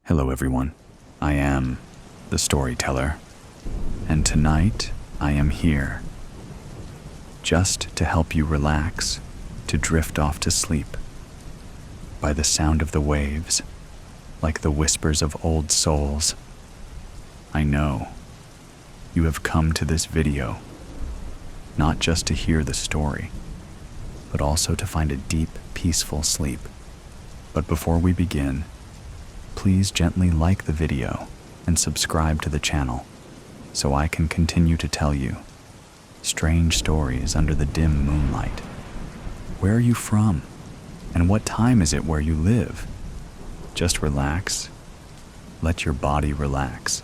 Hello everyone, I am the storyteller, and tonight I am here just to help you relax, to drift off to sleep by the sound of the waves, like the whispers of old souls. I know you have come to this video not just to hear the story, but also to find a deep, peaceful sleep. But before we begin, please gently like the video and subscribe to the channel so I can continue to tell you strange stories under the dim moonlight. Where are you from? And what time is it where you live? Just relax. Let your body relax.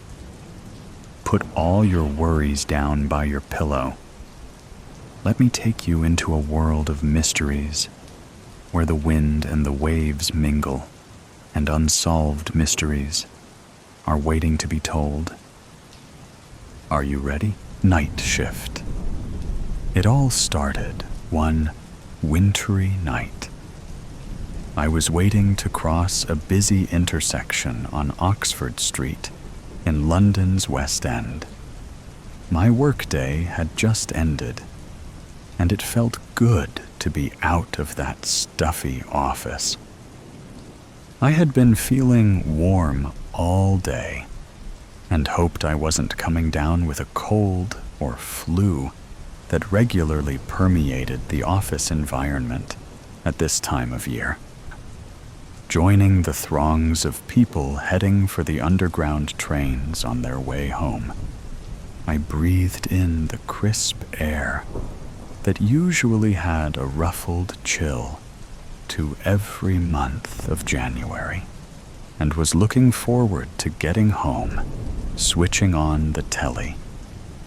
Put all your worries down by your pillow. Let me take you into a world of mysteries where the wind and the waves mingle, and unsolved mysteries are waiting to be told. Are you ready? Night shift. It all started one wintry night. I was waiting to cross a busy intersection on Oxford Street in London's West End. My workday had just ended, and it felt good to be out of that stuffy office. I had been feeling warm all day and hoped I wasn't coming down with a cold or flu that regularly permeated the office environment at this time of year. Joining the throngs of people heading for the underground trains on their way home, I breathed in the crisp air that usually had a ruffled chill to every month of January, and was looking forward to getting home, switching on the telly,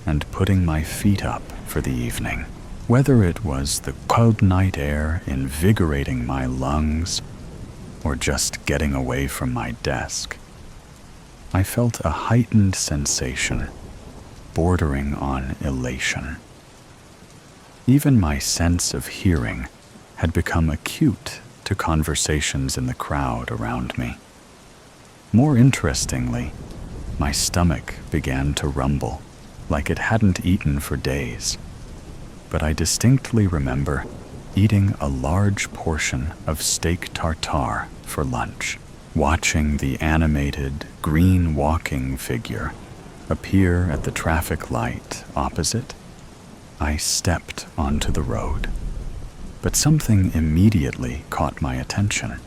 and putting my feet up for the evening. Whether it was the cold night air invigorating my lungs, or just getting away from my desk, I felt a heightened sensation, bordering on elation. Even my sense of hearing had become acute to conversations in the crowd around me. More interestingly, my stomach began to rumble like it hadn't eaten for days, but I distinctly remember eating a large portion of steak tartare for lunch, watching the animated green walking figure appear at the traffic light opposite. I stepped onto the road, but something immediately caught my attention.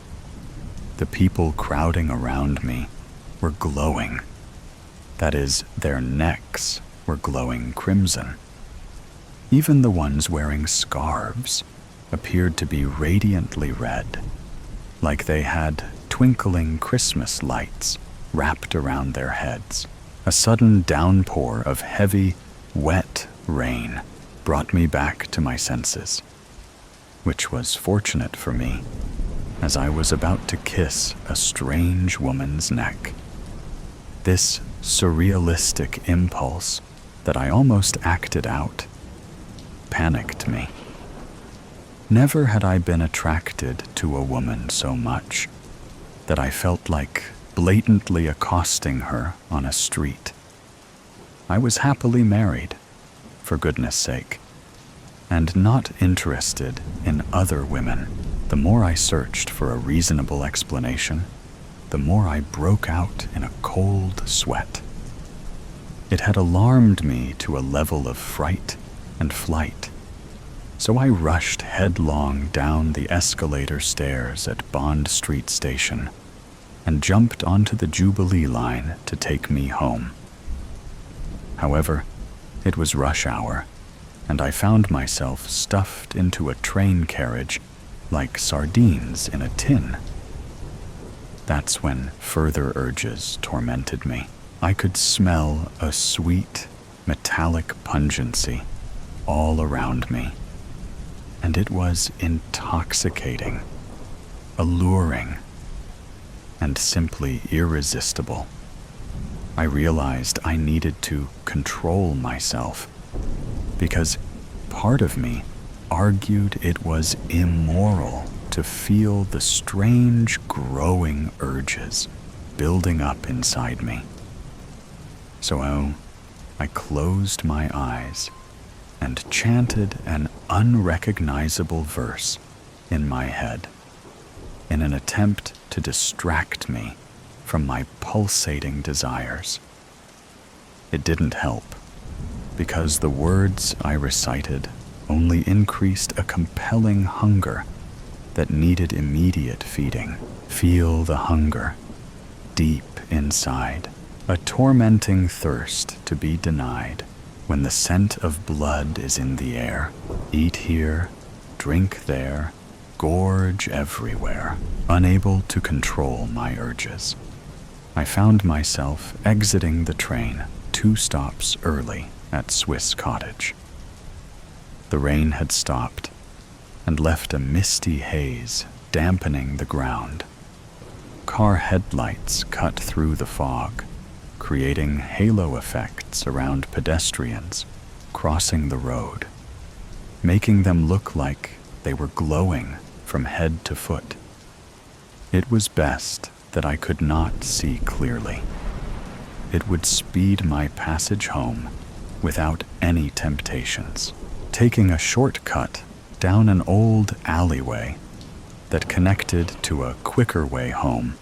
The people crowding around me were glowing. That is, their necks were glowing crimson. Even the ones wearing scarves appeared to be radiantly red, like they had twinkling Christmas lights wrapped around their heads. A sudden downpour of heavy, wet rain brought me back to my senses, which was fortunate for me, as I was about to kiss a strange woman's neck. This surrealistic impulse that I almost acted out panicked me. Never had I been attracted to a woman so much that I felt like blatantly accosting her on a street. I was happily married, for goodness sake, and not interested in other women. The more I searched for a reasonable explanation, the more I broke out in a cold sweat. It had alarmed me to a level of fright and flight, so I rushed headlong down the escalator stairs at Bond Street Station and jumped onto the Jubilee line to take me home. However, it was rush hour, and I found myself stuffed into a train carriage like sardines in a tin. That's when further urges tormented me. I could smell a sweet, metallic pungency all around me, and it was intoxicating, alluring, and simply irresistible. I realized I needed to control myself, because part of me argued it was immoral to feel the strange growing urges building up inside me. So I closed my eyes and chanted an unrecognizable verse in my head in an attempt to distract me from my pulsating desires. It didn't help, because the words I recited only increased a compelling hunger that needed immediate feeding. Feel the hunger deep inside, a tormenting thirst to be denied. When the scent of blood is in the air, eat here, drink there, gorge everywhere, unable to control my urges. I found myself exiting the train 2 stops early at Swiss Cottage. The rain had stopped and left a misty haze dampening the ground. Car headlights cut through the fog, creating halo effects around pedestrians crossing the road, making them look like they were glowing from head to foot. It was best that I could not see clearly. It would speed my passage home without any temptations. Taking a shortcut down an old alleyway that connected to a quicker way home,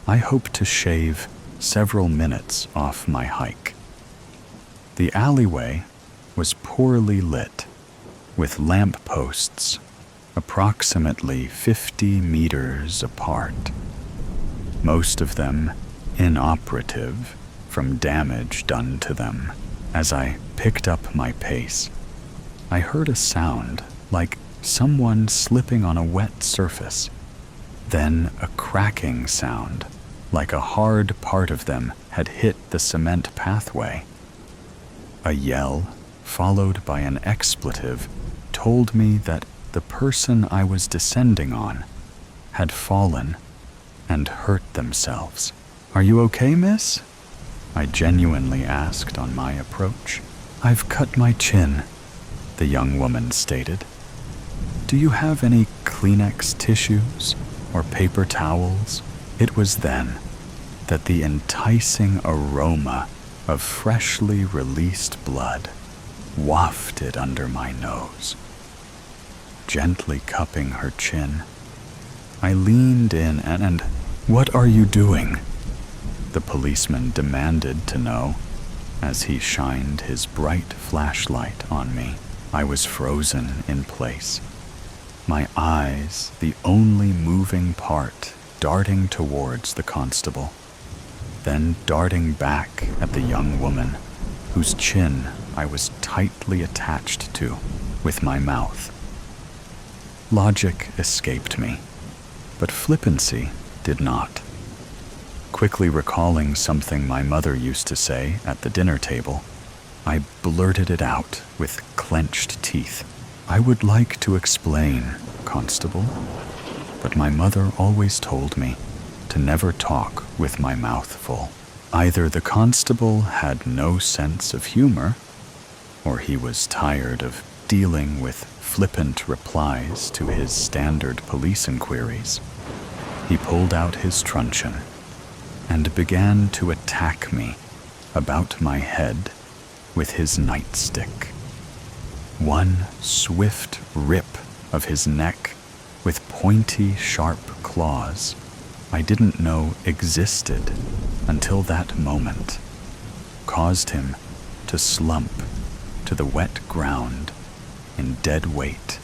I hoped to shave several minutes off my hike. The alleyway was poorly lit, with lamp posts approximately 50 meters apart, most of them inoperative from damage done to them. As I picked up my pace, I heard a sound like someone slipping on a wet surface, then a cracking sound like a hard part of them had hit the cement pathway. A yell, followed by an expletive, told me that the person I was descending on had fallen and hurt themselves. "Are you okay, miss?" I genuinely asked on my approach. "I've cut my chin," the young woman stated. "Do you have any Kleenex tissues or paper towels?" It was then that the enticing aroma of freshly released blood wafted under my nose. Gently cupping her chin, I leaned in and "What are you doing?" the policeman demanded to know as he shined his bright flashlight on me. I was frozen in place, my eyes the only moving part darting towards the constable, then darting back at the young woman whose chin I was tightly attached to with my mouth. Logic escaped me, but flippancy did not. Quickly recalling something my mother used to say at the dinner table, I blurted it out with clenched teeth. "I would like to explain, Constable, but my mother always told me to never talk with my mouth full." Either the constable had no sense of humor, or he was tired of dealing with flippant replies to his standard police inquiries. He pulled out his truncheon and began to attack me about my head with his nightstick. One swift rip of his neck with pointy, sharp claws I didn't know existed until that moment caused him to slump to the wet ground in dead weight.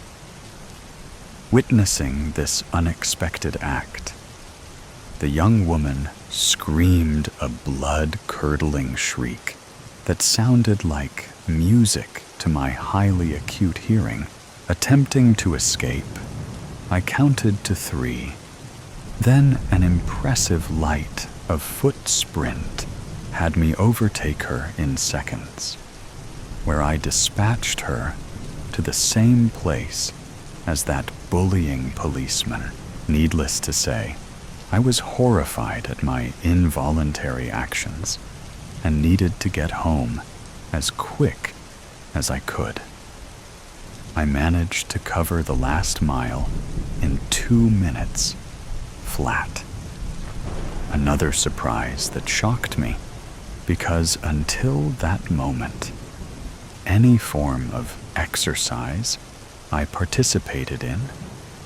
Witnessing this unexpected act, the young woman screamed a blood-curdling shriek that sounded like music to my highly acute hearing. Attempting to escape, I counted to 3. Then an impressive light of foot sprint had me overtake her in seconds, where I dispatched her to the same place as that bullying policeman. Needless to say, I was horrified at my involuntary actions and needed to get home as quick as I could. I managed to cover the last mile in 2 minutes, flat. Another surprise that shocked me, because until that moment, any form of exercise I participated in,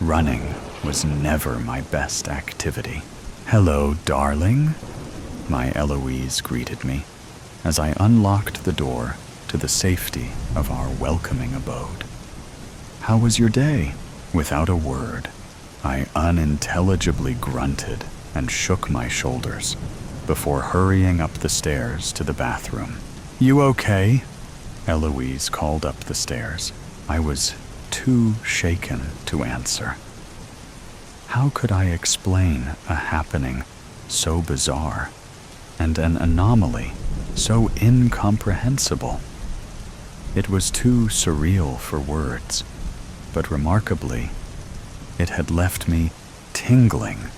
running was never my best activity. "Hello, darling," my Eloise greeted me as I unlocked the door to the safety of our welcoming abode. "How was your day?" Without a word, I unintelligibly grunted and shook my shoulders before hurrying up the stairs to the bathroom. "You okay?" Eloise called up the stairs. I was too shaken to answer. How could I explain a happening so bizarre and an anomaly so incomprehensible? It was too surreal for words, but remarkably, it had left me tingling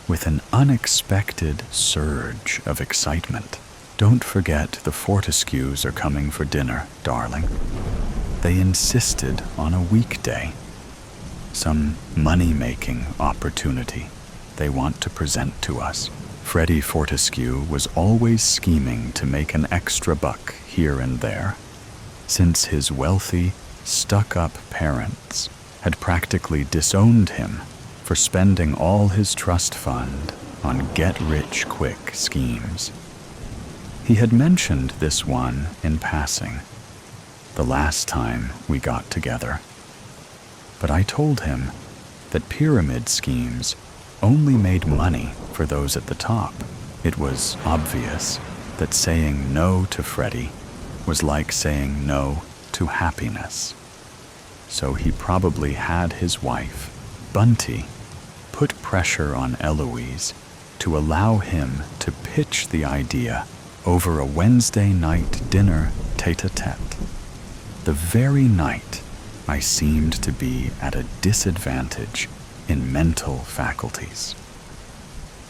with an unexpected surge of excitement. "Don't forget the Fortescues are coming for dinner, darling." They insisted on a weekday. Some money-making opportunity they want to present to us. Freddie Fortescue was always scheming to make an extra buck here and there, since his wealthy, stuck-up parents had practically disowned him for spending all his trust fund on get-rich-quick schemes. He had mentioned this one in passing, the last time we got together. But I told him that pyramid schemes only made money for those at the top. It was obvious that saying no to Freddie was like saying no to happiness. So he probably had his wife, Bunty, put pressure on Eloise to allow him to pitch the idea over a Wednesday night dinner tete-a-tete. The very night I seemed to be at a disadvantage in mental faculties.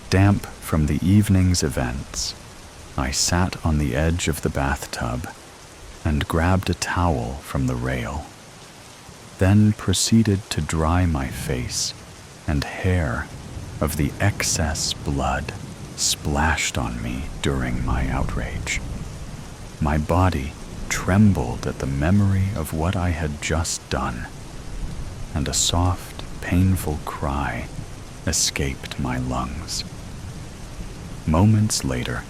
Damp from the evening's events, I sat on the edge of the bathtub and grabbed a towel from the rail, then proceeded to dry my face and hair of the excess blood splashed on me during my outrage. My body trembled at the memory of what I had just done, and a soft, painful cry escaped my lungs. Moments later,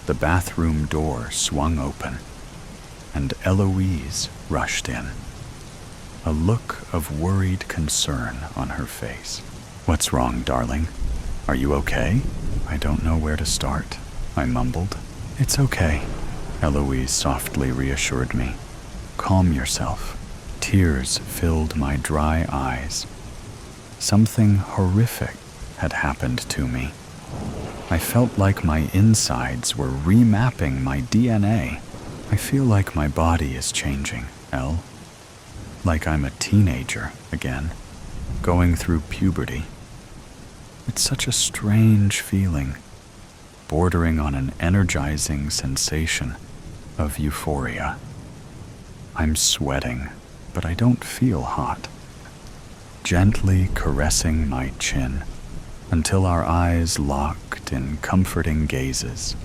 the bathroom door swung open, and Eloise rushed in, a look of worried concern on her face. "What's wrong, darling? Are you okay?" "I don't know where to start," I mumbled. "It's okay," Eloise softly reassured me. "Calm yourself." Tears filled my dry eyes. Something horrific had happened to me. I felt like my insides were remapping my DNA. "I feel like my body is changing, Elle. Like I'm a teenager again, going through puberty. It's such a strange feeling, bordering on an energizing sensation of euphoria. I'm sweating, but I don't feel hot." Gently caressing my chin until our eyes locked in comforting gazes,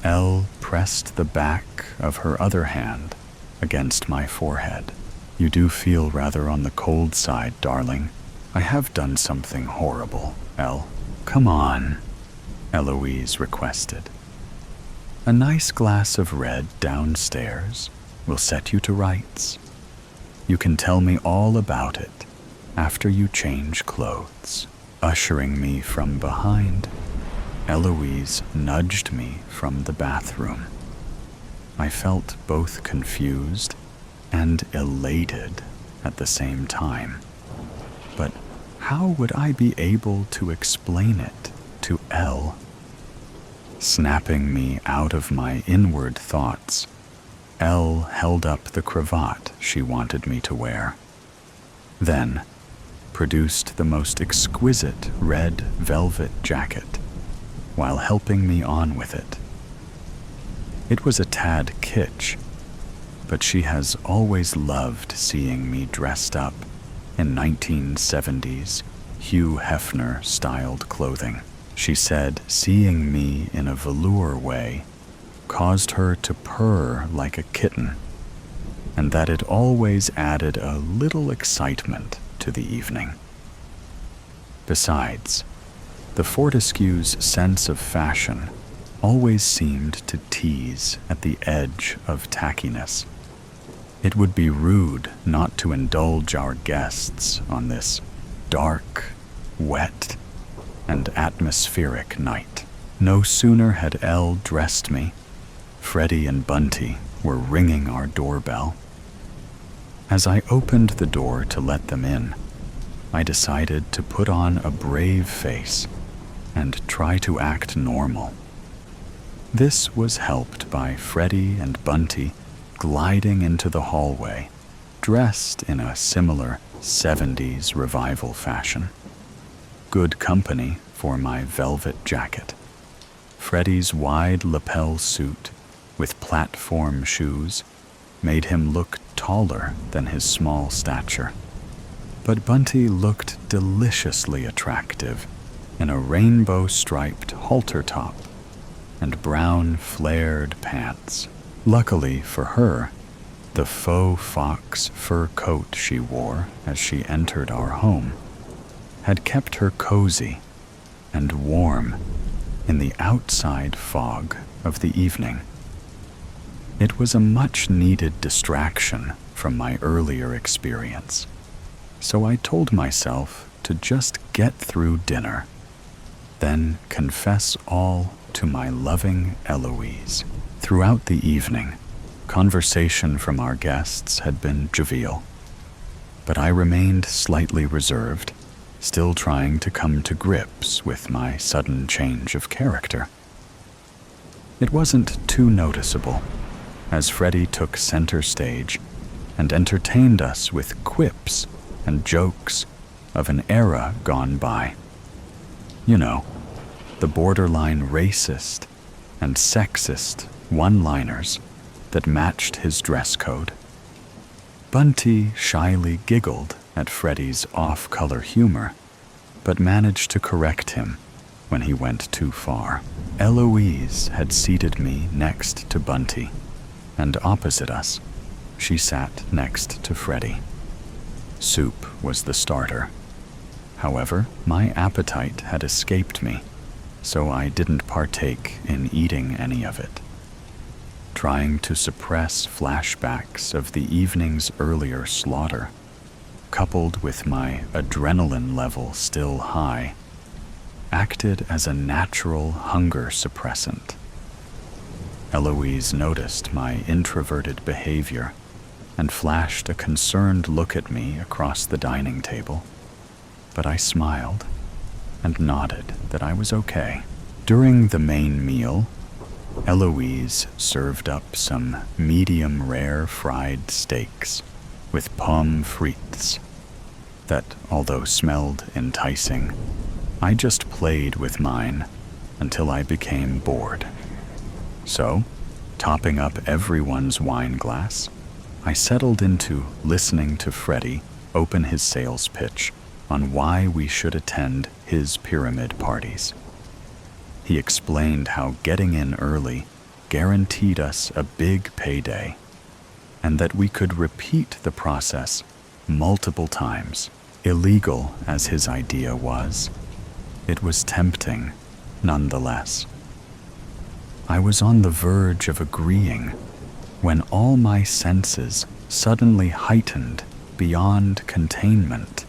Elle pressed the back of her other hand against my forehead. "You do feel rather on the cold side, darling. I have done something horrible, Elle. Come on," Eloise requested. "A nice glass of red downstairs will set you to rights. You can tell me all about it after you change clothes." Ushering me from behind, Eloise nudged me from the bathroom. I felt both confused and elated at the same time. But how would I be able to explain it to Elle? Snapping me out of my inward thoughts, Elle held up the cravat she wanted me to wear. Then produced the most exquisite red velvet jacket while helping me on with it. It was a tad kitsch, but she has always loved seeing me dressed up in 1970s Hugh Hefner-styled clothing. She said seeing me in a velour way caused her to purr like a kitten, and that it always added a little excitement to the evening. Besides, the Fortescue's sense of fashion always seemed to tease at the edge of tackiness. It would be rude not to indulge our guests on this dark, wet, and atmospheric night. No sooner had Elle dressed me, Freddie and Bunty were ringing our doorbell. As I opened the door to let them in, I decided to put on a brave face and try to act normal. This was helped by Freddie and Bunty gliding into the hallway, dressed in a similar 70s revival fashion. Good company for my velvet jacket. Freddie's wide lapel suit with platform shoes made him look taller than his small stature. But Bunty looked deliciously attractive in a rainbow-striped halter top and brown flared pants. Luckily for her, the faux fox fur coat she wore as she entered our home had kept her cozy and warm in the outside fog of the evening. It was a much-needed distraction from my earlier experience, so I told myself to just get through dinner, then confess all to my loving Eloise. Throughout the evening, conversation from our guests had been jovial, but I remained slightly reserved, still trying to come to grips with my sudden change of character. It wasn't too noticeable, as Freddie took center stage and entertained us with quips and jokes of an era gone by. You know, the borderline racist and sexist one-liners that matched his dress code. Bunty shyly giggled at Freddie's off-color humor, but managed to correct him when he went too far. Eloise had seated me next to Bunty, and opposite us, she sat next to Freddie. Soup was the starter. However, my appetite had escaped me, so I didn't partake in eating any of it. Trying to suppress flashbacks of the evening's earlier slaughter, coupled with my adrenaline level still high, acted as a natural hunger suppressant. Eloise noticed my introverted behavior and flashed a concerned look at me across the dining table, but I smiled and nodded that I was okay. During the main meal, Eloise served up some medium-rare fried steaks with pommes frites that, although smelled enticing, I just played with mine until I became bored. So, topping up everyone's wine glass, I settled into listening to Freddie open his sales pitch on why we should attend his pyramid parties. He explained how getting in early guaranteed us a big payday, and that we could repeat the process multiple times. Illegal as his idea was, it was tempting nonetheless. I was on the verge of agreeing when all my senses suddenly heightened beyond containment.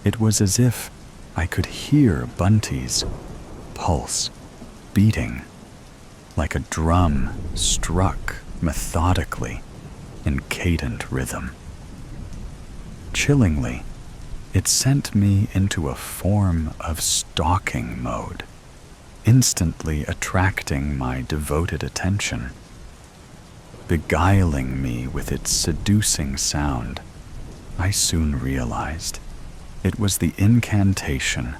It was as if I could hear Bunty's pulse beating like a drum struck methodically in cadent rhythm. Chillingly, it sent me into a form of stalking mode, instantly attracting my devoted attention, beguiling me with its seducing sound. I soon realized it was the incantation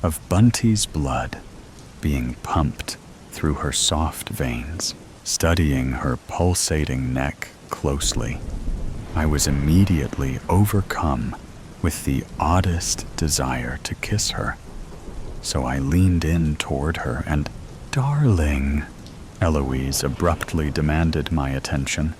of Bunty's blood being pumped through her soft veins. Studying her pulsating neck closely, I was immediately overcome with the oddest desire to kiss her. so I leaned in toward her and, "Darling," Eloise abruptly demanded my attention.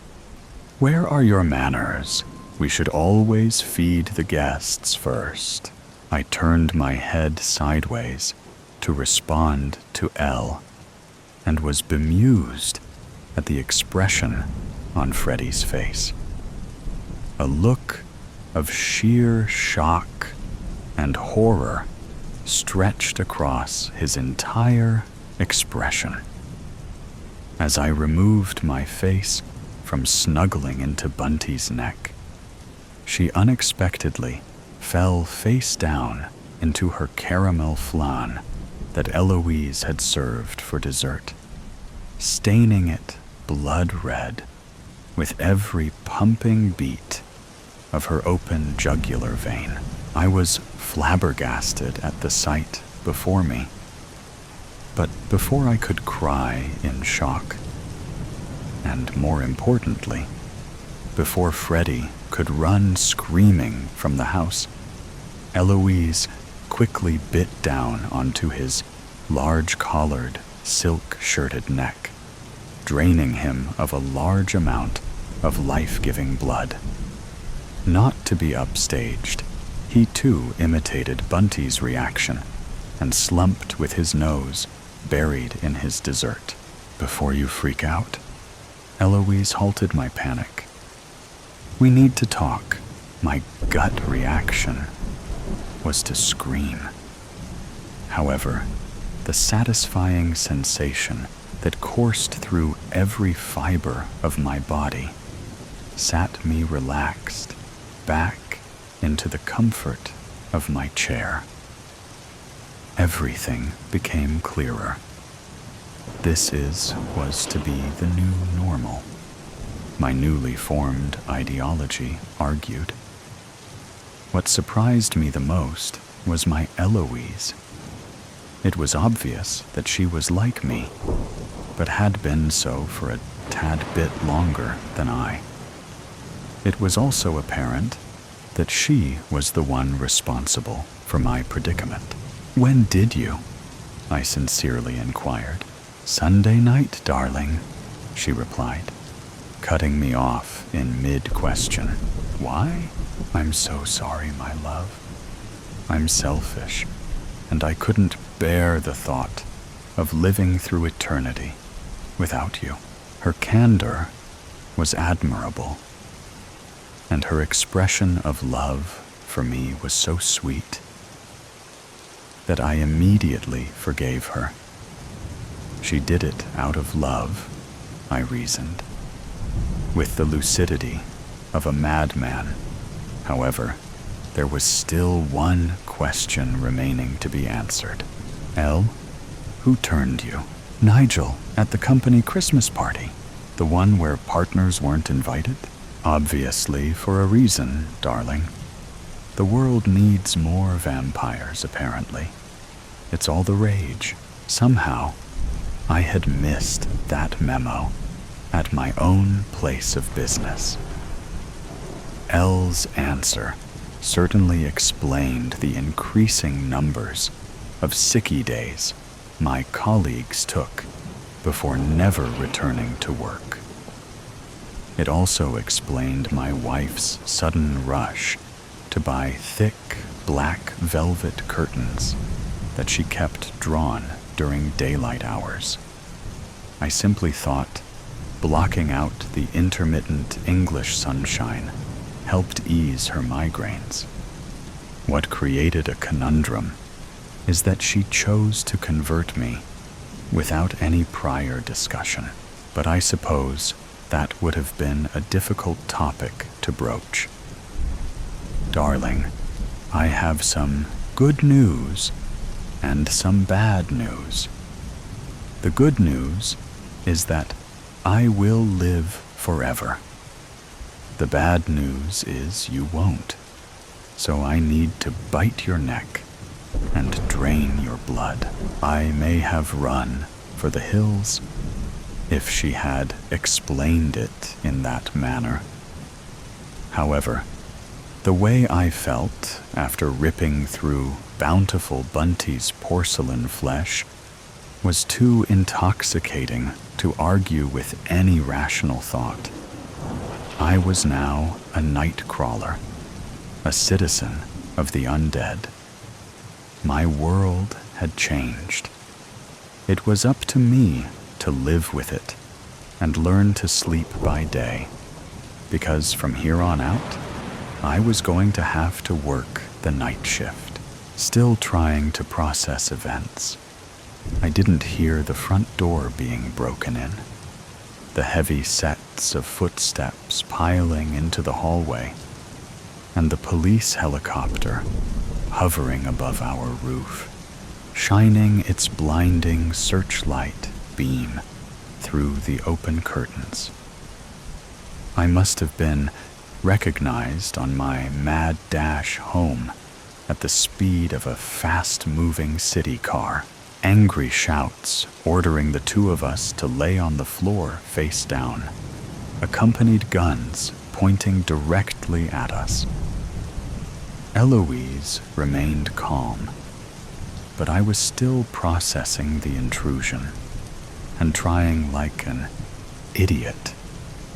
"Where are your manners? We should always feed the guests first." I turned my head sideways to respond to Elle and was bemused at the expression on Freddie's face. A look of sheer shock and horror stretched across his entire expression. As I removed my face from snuggling into Bunty's neck, she unexpectedly fell face down into her caramel flan that Eloise had served for dessert, staining it blood red with every pumping beat of her open jugular vein. I was flabbergasted at the sight before me. But before I could cry in shock, and more importantly, before Freddie could run screaming from the house, Eloise quickly bit down onto his large-collared, silk-shirted neck, draining him of a large amount of life-giving blood. Not to be upstaged, he too imitated Bunty's reaction and slumped with his nose buried in his dessert. "Before you freak out," Eloise halted my panic. "We need to talk." My gut reaction was to scream. However, the satisfying sensation that coursed through every fiber of my body sat me relaxed back into the comfort of my chair. Everything became clearer. This was to be the new normal, my newly formed ideology argued. What surprised me the most was my Eloise. It was obvious that she was like me, but had been so for a tad bit longer than I. It was also apparent that she was the one responsible for my predicament. "When did you?" I sincerely inquired. "Sunday night, darling," she replied, cutting me off in mid-question. "Why?" "I'm so sorry, my love. I'm selfish, and I couldn't bear the thought of living through eternity without you." Her candor was admirable, and her expression of love for me was so sweet that I immediately forgave her. She did it out of love, I reasoned, with the lucidity of a madman. However, there was still one question remaining to be answered. "Elle, who turned you?" "Nigel, at the company Christmas party. The one where partners weren't invited?" "Obviously for a reason, darling. The world needs more vampires, apparently. It's all the rage." Somehow, I had missed that memo at my own place of business. Elle's answer certainly explained the increasing numbers of sicky days my colleagues took before never returning to work. It also explained my wife's sudden rush to buy thick black velvet curtains that she kept drawn during daylight hours. I simply thought blocking out the intermittent English sunshine helped ease her migraines. What created a conundrum is that she chose to convert me without any prior discussion, but I suppose that would have been a difficult topic to broach. "Darling, I have some good news and some bad news. The good news is that I will live forever. The bad news is you won't, so I need to bite your neck and drain your blood." I may have run for the hills if she had explained it in that manner. However, The way I felt after ripping through bountiful Bunty's porcelain flesh was too intoxicating to argue with any rational thought. I was now a night crawler, a citizen of the undead. My world had changed. It was up to me to live with it and learn to sleep by day, because from here on out, I was going to have to work the night shift, still trying to process events. I didn't hear the front door being broken in, the heavy sets of footsteps piling into the hallway, and the police helicopter hovering above our roof, shining its blinding searchlight beam through the open curtains. I must have been recognized on my mad dash home at the speed of a fast-moving city car, angry shouts ordering the two of us to lay on the floor face down, accompanied guns pointing directly at us. Eloise remained calm, but I was still processing the intrusion and trying like an idiot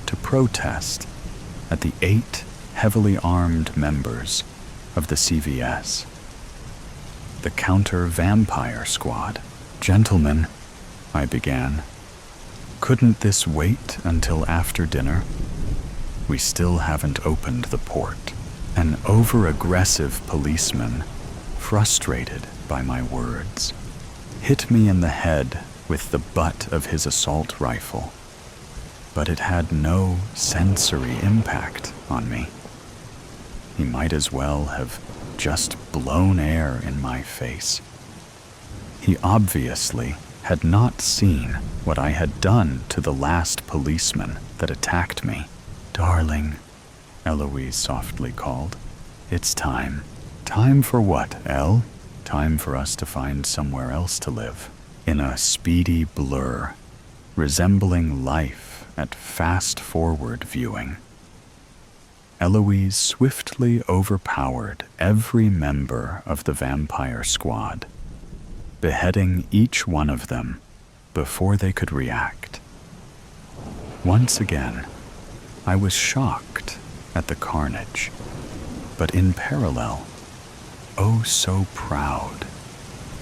to protest at the 8 heavily armed members of the CVS, the counter-vampire squad. "Gentlemen," I began, "couldn't this wait until after dinner? We still haven't opened the port." An over-aggressive policeman, frustrated by my words, hit me in the head with the butt of his assault rifle, but it had no sensory impact on me. He might as well have just blown air in my face. He obviously had not seen what I had done to the last policeman that attacked me. "Darling," Eloise softly called, "it's time." "Time for what, Elle?" "Time for us to find somewhere else to live." In a speedy blur, resembling life at fast-forward viewing, Eloise swiftly overpowered every member of the vampire squad, beheading each one of them before they could react. Once again, I was shocked at the carnage, but in parallel, oh so proud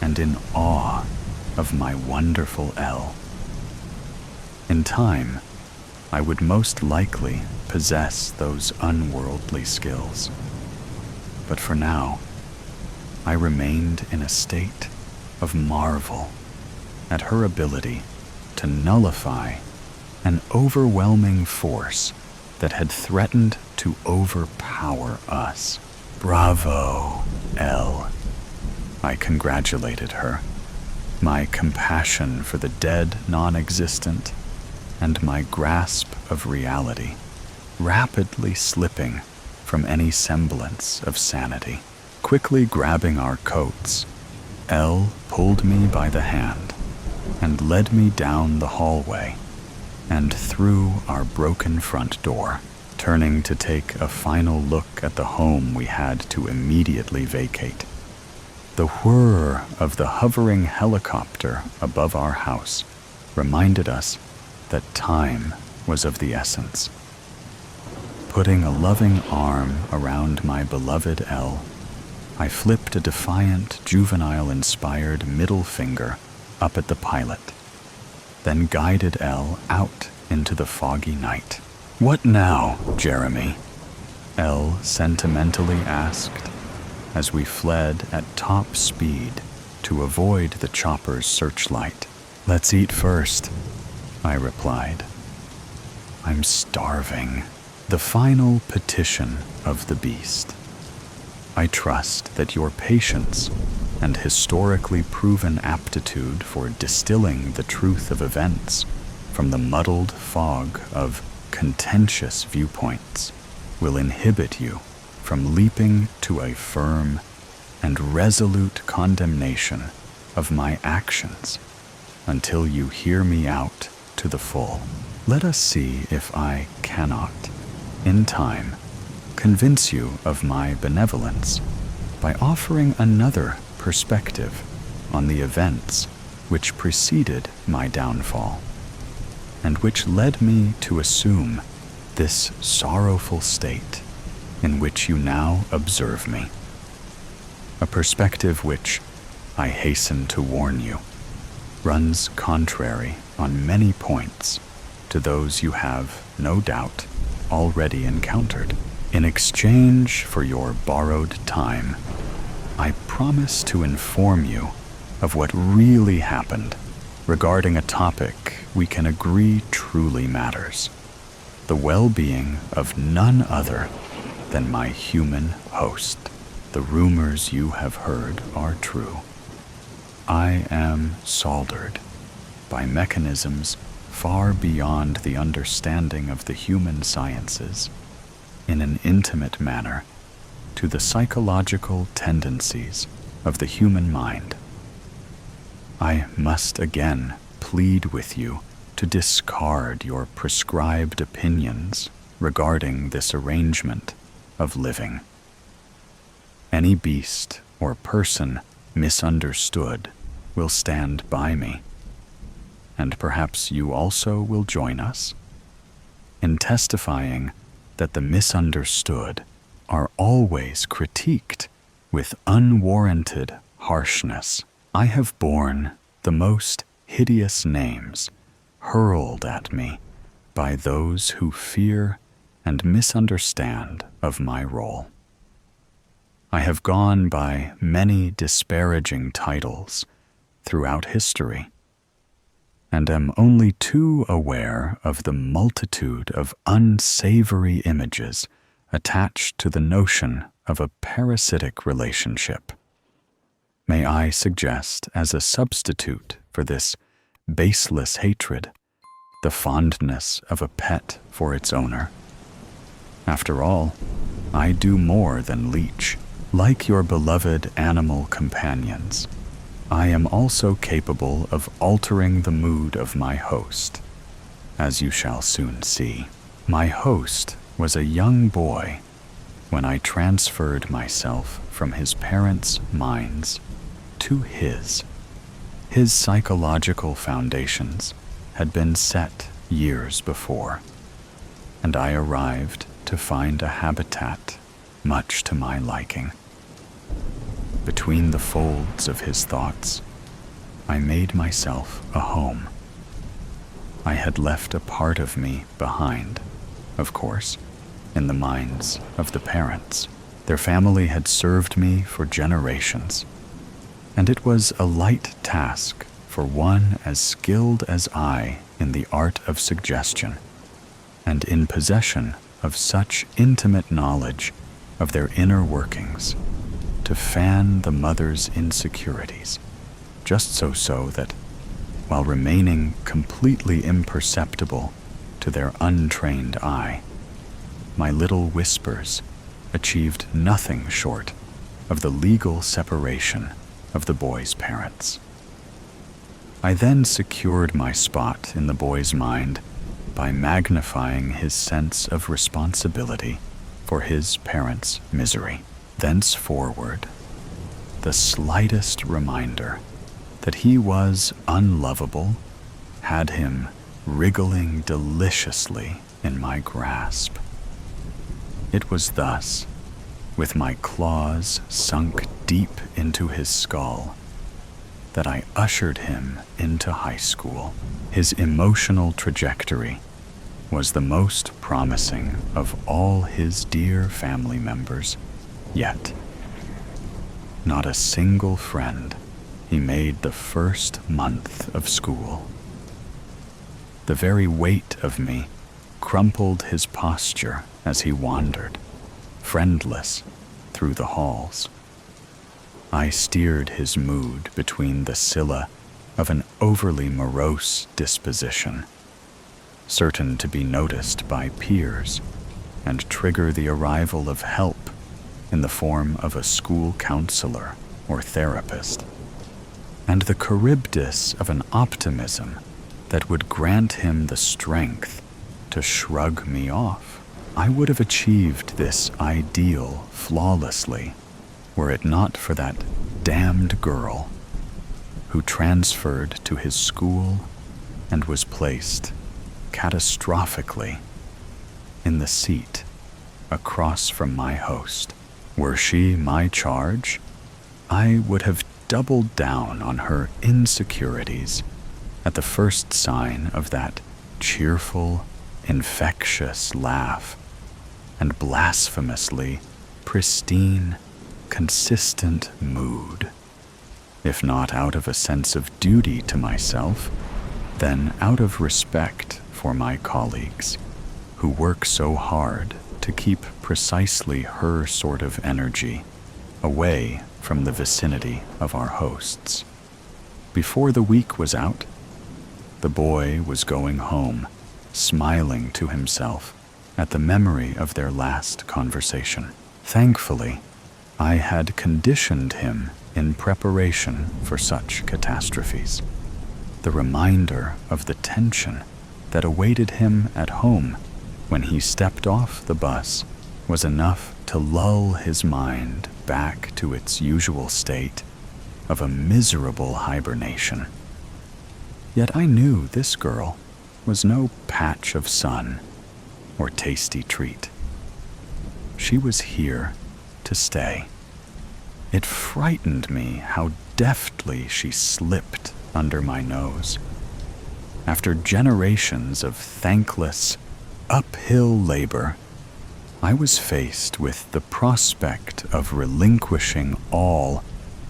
and in awe of my wonderful Elle. In time, I would most likely possess those unworldly skills, but for now, I remained in a state of marvel at her ability to nullify an overwhelming force that had threatened to overpower us. "Bravo, Elle," I congratulated her, my compassion for the dead non-existent and my grasp of reality rapidly slipping from any semblance of sanity. Quickly grabbing our coats, Elle pulled me by the hand and led me down the hallway and through our broken front door, turning to take a final look at the home we had to immediately vacate. The whir of the hovering helicopter above our house reminded us that time was of the essence. Putting a loving arm around my beloved Elle, I flipped a defiant, juvenile-inspired middle finger up at the pilot, then guided Elle out into the foggy night. "What now, Jeremy?" Elle sentimentally asked as we fled at top speed to avoid the chopper's searchlight. "Let's eat first," I replied. "I'm starving." The final petition of the beast. I trust that your patience and historically proven aptitude for distilling the truth of events from the muddled fog of contentious viewpoints will inhibit you from leaping to a firm and resolute condemnation of my actions until you hear me out to the full. Let us see if I cannot, in time, convince you of my benevolence by offering another perspective on the events which preceded my downfall, and which led me to assume this sorrowful state in which you now observe me. A perspective which, I hasten to warn you, runs contrary on many points to those you have, no doubt, already encountered. In exchange for your borrowed time, I promise to inform you of what really happened regarding a topic we can agree truly matters: the well-being of none other than my human host. The rumors you have heard are true. I am soldered by mechanisms far beyond the understanding of the human sciences in an intimate manner to the psychological tendencies of the human mind. I must again plead with you to discard your prescribed opinions regarding this arrangement of living. Any beast or person misunderstood will stand by me, and perhaps you also will join us in testifying that the misunderstood are always critiqued with unwarranted harshness. I have borne the most hideous names hurled at me by those who fear and misunderstand of my role. I have gone by many disparaging titles throughout history, and am only too aware of the multitude of unsavory images attached to the notion of a parasitic relationship. May I suggest as a substitute for this baseless hatred the fondness of a pet for its owner? After all, I do more than leech. Like your beloved animal companions, I am also capable of altering the mood of my host, as you shall soon see. My host was a young boy when I transferred myself from his parents' minds to his. His psychological foundations had been set years before, and I arrived to find a habitat much to my liking. Between the folds of his thoughts, I made myself a home. I had left a part of me behind, of course, in the minds of the parents. Their family had served me for generations, and it was a light task for one as skilled as I in the art of suggestion, and in possession of such intimate knowledge of their inner workings, to fan the mother's insecurities, just so that, while remaining completely imperceptible to their untrained eye, my little whispers achieved nothing short of the legal separation of the boy's parents. I then secured my spot in the boy's mind by magnifying his sense of responsibility for his parents' misery. Thenceforward, the slightest reminder that he was unlovable had him wriggling deliciously in my grasp. It was thus, with my claws sunk deep into his skull, that I ushered him into high school. His emotional trajectory was the most promising of all his dear family members, yet not a single friend he made the first month of school. The very weight of me crumpled his posture as he wandered, friendless, through the halls. I steered his mood between the Scylla of an overly morose disposition, certain to be noticed by peers and trigger the arrival of help in the form of a school counselor or therapist, and the Charybdis of an optimism that would grant him the strength to shrug me off I would have achieved this ideal flawlessly were it not for that damned girl who transferred to his school and was placed catastrophically in the seat across from my host. Were she my charge, I would have doubled down on her insecurities at the first sign of that cheerful, infectious laugh and blasphemously pristine, consistent mood. If not out of a sense of duty to myself, then out of respect for my colleagues, who work so hard to keep precisely her sort of energy away from the vicinity of our hosts. Before the week was out, the boy was going home, smiling to himself at the memory of their last conversation. Thankfully, I had conditioned him in preparation for such catastrophes. The reminder of the tension that awaited him at home when he stepped off the bus was enough to lull his mind back to its usual state of a miserable hibernation. Yet I knew this girl was no patch of sun or tasty treat. She was here to stay. It frightened me how deftly she slipped under my nose. After generations of thankless, uphill labor, I was faced with the prospect of relinquishing all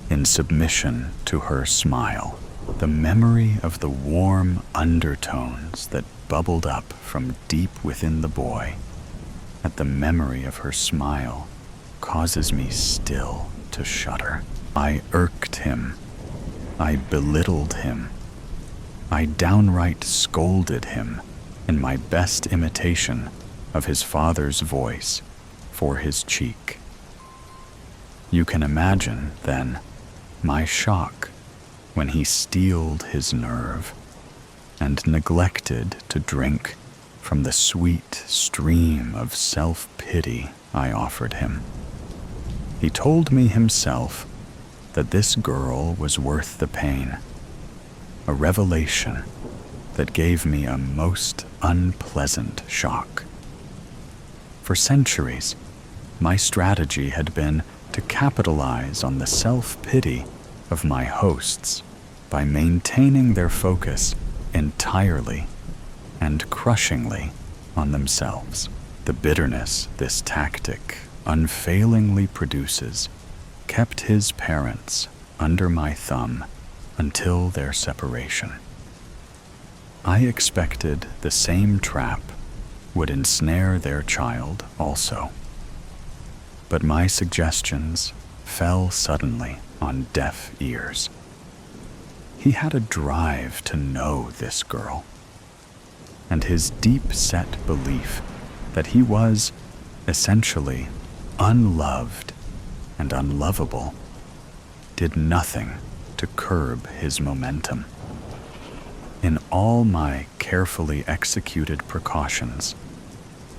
in submission to her smile. The memory of the warm undertones that bubbled up from deep within the boy at the memory of her smile causes me still to shudder. I irked him. I belittled him. I downright scolded him in my best imitation of his father's voice for his cheek. You can imagine, then, my shock when he steeled his nerve and neglected to drink from the sweet stream of self-pity I offered him. He told me himself that this girl was worth the pain, a revelation that gave me a most unpleasant shock. For centuries, my strategy had been to capitalize on the self-pity of my hosts by maintaining their focus entirely and crushingly on themselves. The bitterness this tactic unfailingly produces kept his parents under my thumb until their separation. I expected the same trap would ensnare their child also. But my suggestions fell suddenly on deaf ears. He had a drive to know this girl, and his deep-set belief that he was essentially unloved and unlovable did nothing to curb his momentum. In all my carefully executed precautions,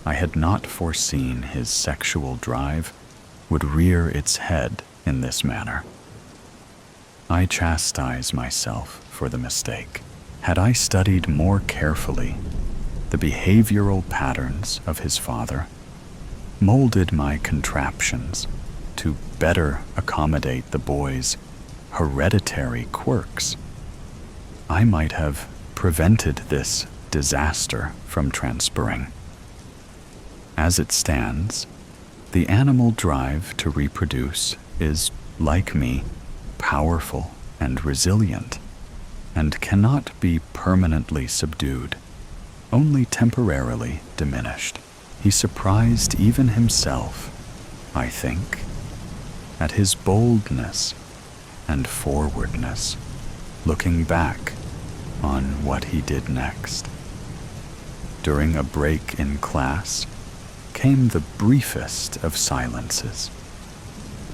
I had not foreseen his sexual drive would rear its head in this manner. I chastise myself for the mistake. Had I studied more carefully the behavioral patterns of his father, molded my contraptions to better accommodate the boy's hereditary quirks, I might have prevented this disaster from transferring. As it stands, the animal drive to reproduce is, like me, powerful and resilient, and cannot be permanently subdued, only temporarily diminished. He surprised even himself, I think, at his boldness and forwardness, looking back on what he did next. During a break in class came the briefest of silences,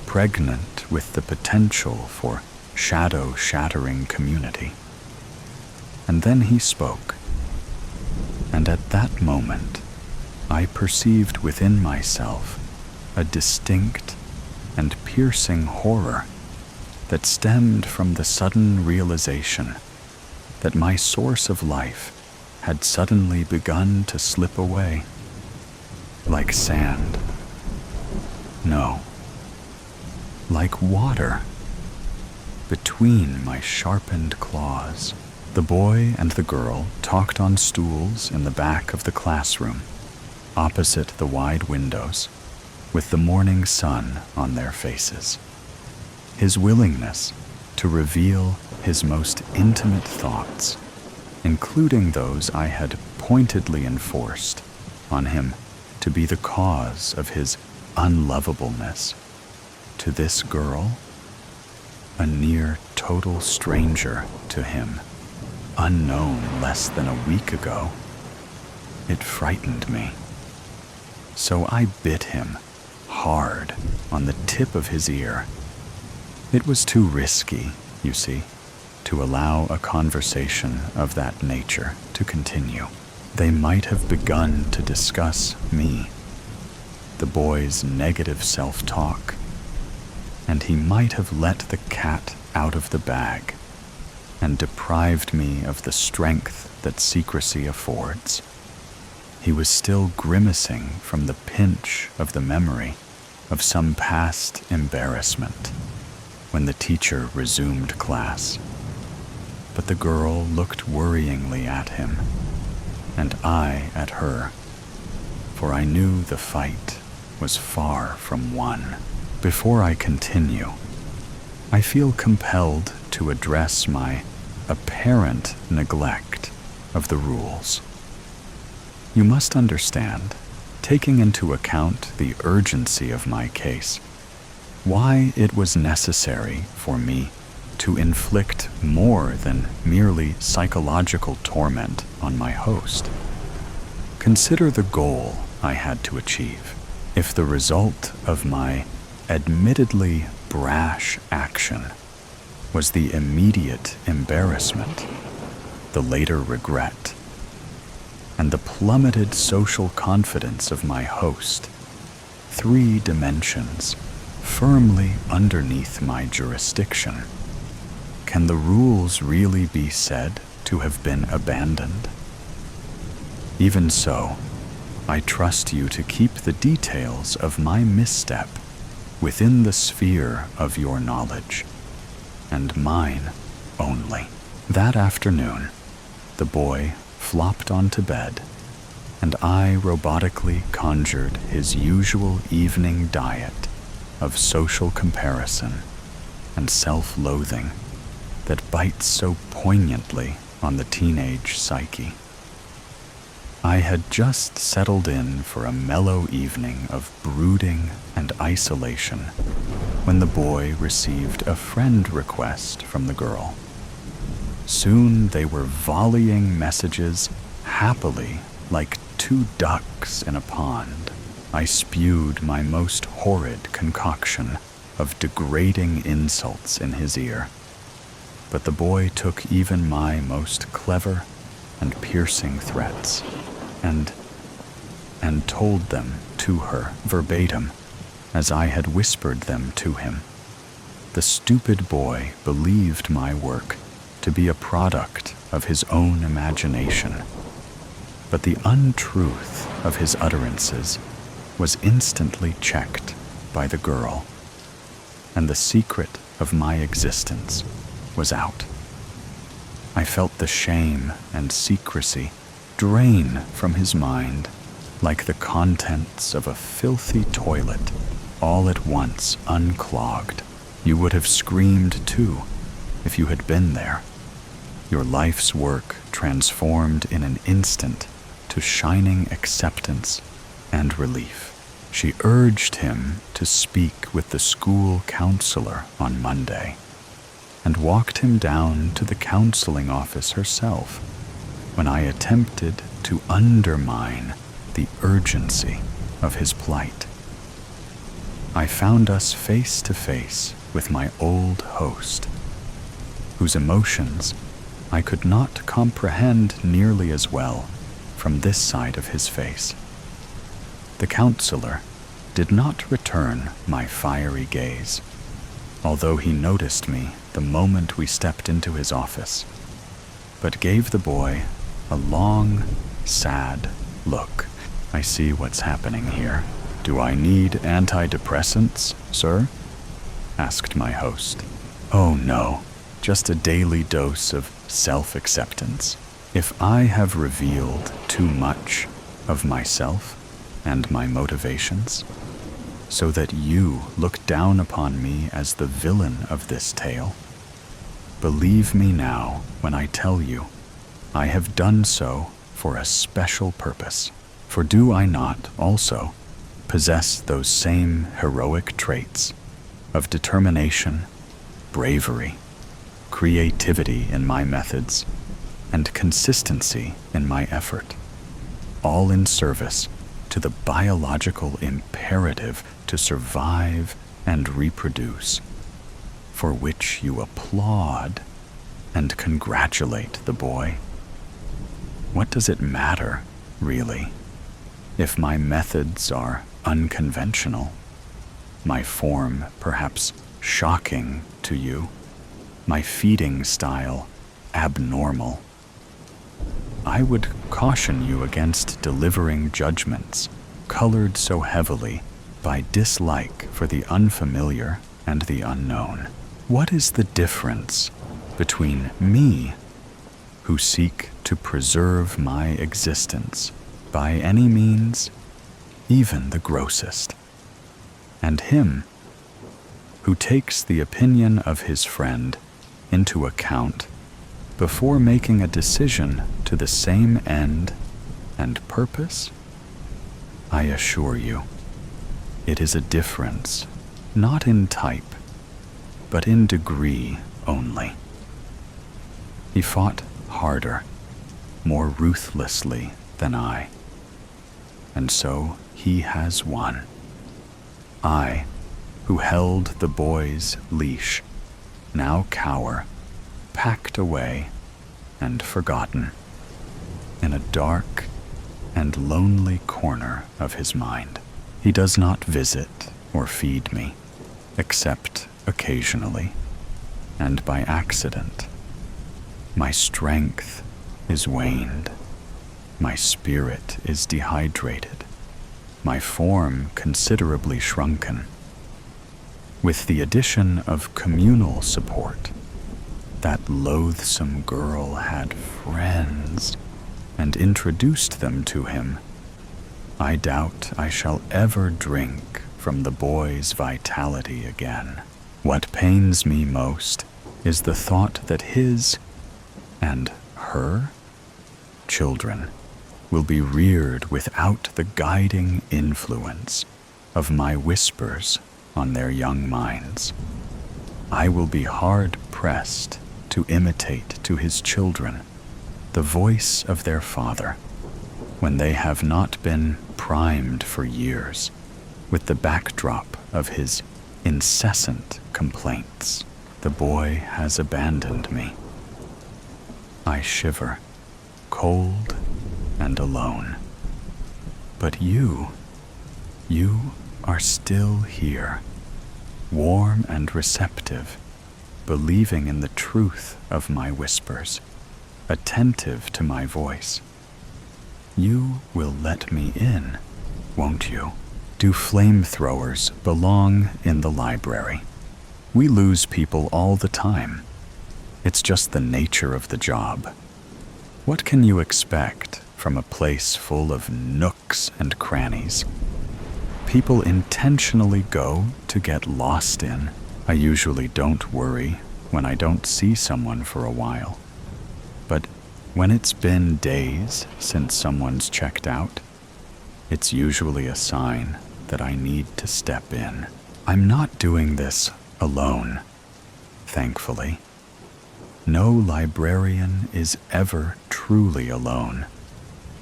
pregnant with the potential for shadow-shattering community. And then he spoke, and at that moment, I perceived within myself a distinct and piercing horror that stemmed from the sudden realization that my source of life had suddenly begun to slip away, like sand. No, like water, between my sharpened claws. The boy and the girl talked on stools in the back of the classroom, opposite the wide windows, with the morning sun on their faces. His willingness to reveal his most intimate thoughts, including those I had pointedly enforced on him to be the cause of his unlovableness, to this girl, a near total stranger to him, unknown less than a week ago. It frightened me. So I bit him hard on the tip of his ear. It was too risky, you see, to allow a conversation of that nature to continue. They might have begun to discuss me, the boy's negative self-talk, and he might have let the cat out of the bag and deprived me of the strength that secrecy affords. He was still grimacing from the pinch of the memory of some past embarrassment when the teacher resumed class. But the girl looked worryingly at him, and I at her, for I knew the fight was far from won. Before I continue, I feel compelled to address my apparent neglect of the rules. You must understand, taking into account the urgency of my case, why it was necessary for me to inflict more than merely psychological torment on my host. Consider the goal I had to achieve. If the result of my admittedly brash action was the immediate embarrassment, the later regret, and the plummeted social confidence of my host, 3 dimensions firmly underneath my jurisdiction, can the rules really be said to have been abandoned? Even so, I trust you to keep the details of my misstep within the sphere of your knowledge, and mine only. That afternoon, the boy flopped onto bed, and I robotically conjured his usual evening diet of social comparison and self-loathing that bites so poignantly on the teenage psyche. I had just settled in for a mellow evening of brooding and isolation when the boy received a friend request from the girl. Soon they were volleying messages happily like 2 ducks in a pond. I spewed my most horrid concoction of degrading insults in his ear, but the boy took even my most clever and piercing threats and told them to her verbatim as I had whispered them to him. The stupid boy believed my work to be a product of his own imagination, but the untruth of his utterances was instantly checked by the girl, and the secret of my existence was out. I felt the shame and secrecy drain from his mind like the contents of a filthy toilet, all at once unclogged. You would have screamed too if you had been there, your life's work transformed in an instant to shining acceptance and relief. She urged him to speak with the school counselor on Monday, and walked him down to the counseling office herself when I attempted to undermine the urgency of his plight. I found us face to face with my old host, whose emotions I could not comprehend nearly as well from this side of his face. The counselor did not return my fiery gaze, although he noticed me the moment we stepped into his office, but gave the boy a long, sad look. I see what's happening here. Do I need antidepressants, sir? Asked my host. Oh no, just a daily dose of self-acceptance. If I have revealed too much of myself and my motivations, so that you look down upon me as the villain of this tale, believe me now when I tell you I have done so for a special purpose. For do I not also possess those same heroic traits of determination, bravery, creativity in my methods, and consistency in my effort, all in service to the biological imperative to survive and reproduce, for which you applaud and congratulate the boy? What does it matter, really, if my methods are unconventional, my form perhaps shocking to you, my feeding style abnormal? I would caution you against delivering judgments colored so heavily by dislike for the unfamiliar and the unknown. What is the difference between me, who seek to preserve my existence by any means, even the grossest, and him, who takes the opinion of his friend into account before making a decision to the same end and purpose? I assure you, it is a difference, not in type, but in degree only. He fought harder, more ruthlessly than I, and so he has won. I, who held the boy's leash, now cower, packed away and forgotten, in a dark and lonely corner of his mind. He does not visit or feed me, except occasionally, and by accident. My strength is waned, my spirit is dehydrated, my form considerably shrunken. With the addition of communal support, that loathsome girl had friends and introduced them to him. I doubt I shall ever drink from the boy's vitality again. What pains me most is the thought that his and her children will be reared without the guiding influence of my whispers on their young minds. I will be hard-pressed to imitate to his children the voice of their father when they have not been primed for years with the backdrop of his incessant complaints. The boy has abandoned me. I shiver, cold and alone. But you are still here, warm and receptive, believing in the truth of my whispers, attentive to my voice. You will let me in, won't you? Do flamethrowers belong in the library? We lose people all the time. It's just the nature of the job. What can you expect from a place full of nooks and crannies people intentionally go to get lost in? I usually don't worry when I don't see someone for a while. But when it's been days since someone's checked out, it's usually a sign that I need to step in. I'm not doing this alone, thankfully. No librarian is ever truly alone,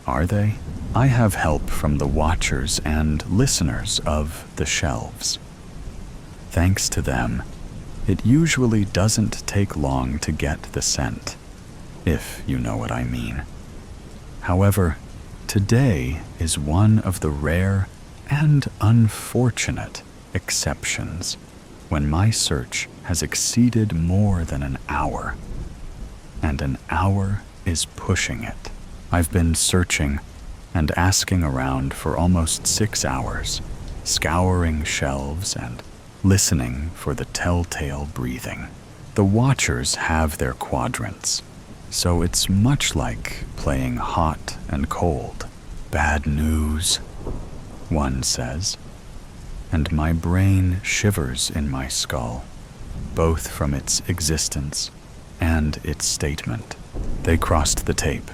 are they? I have help from the watchers and listeners of the shelves. Thanks to them, it usually doesn't take long to get the scent, if you know what I mean. However, today is one of the rare and unfortunate exceptions when my search has exceeded more than an hour, and an hour is pushing it. I've been searching and asking around for almost 6 hours, scouring shelves and listening for the telltale breathing. The watchers have their quadrants, so it's much like playing hot and cold. Bad news, one says, and my brain shivers in my skull, both from its existence and its statement. They crossed the tape,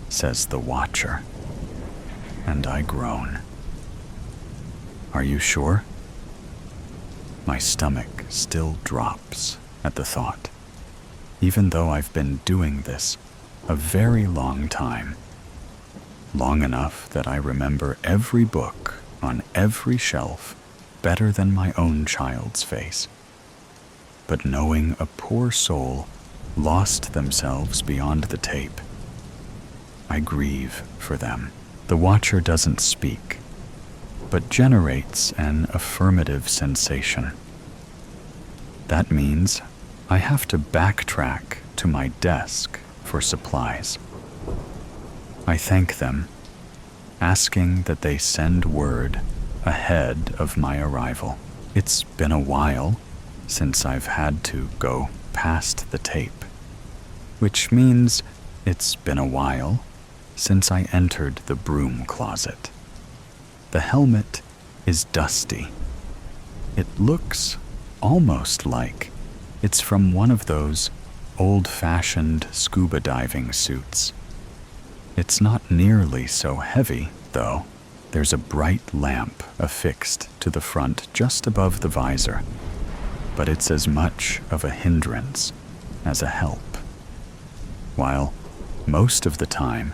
says the watcher, and I groan. Are you sure? My stomach still drops at the thought, even though I've been doing this a very long time. Long enough that I remember every book on every shelf better than my own child's face. But knowing a poor soul lost themselves beyond the tape, I grieve for them. The watcher doesn't speak, but generates an affirmative sensation. That means I have to backtrack to my desk for supplies. I thank them, asking that they send word ahead of my arrival. It's been a while since I've had to go past the tape, which means it's been a while since I entered the broom closet. The helmet is dusty. It looks almost like it's from one of those old-fashioned scuba diving suits. It's not nearly so heavy, though. There's a bright lamp affixed to the front just above the visor, but it's as much of a hindrance as a help. While most of the time,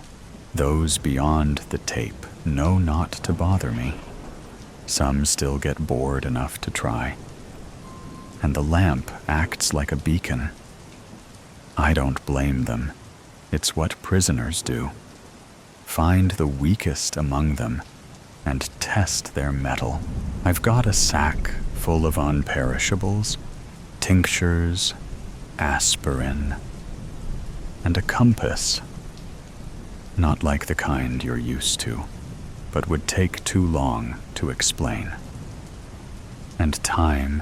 those beyond the tape know not to bother me, some still get bored enough to try, and the lamp acts like a beacon. I don't blame them. It's what prisoners do. Find the weakest among them and test their mettle. I've got a sack full of unperishables, tinctures, aspirin, and a compass. Not like the kind you're used to, but would take too long to explain. And time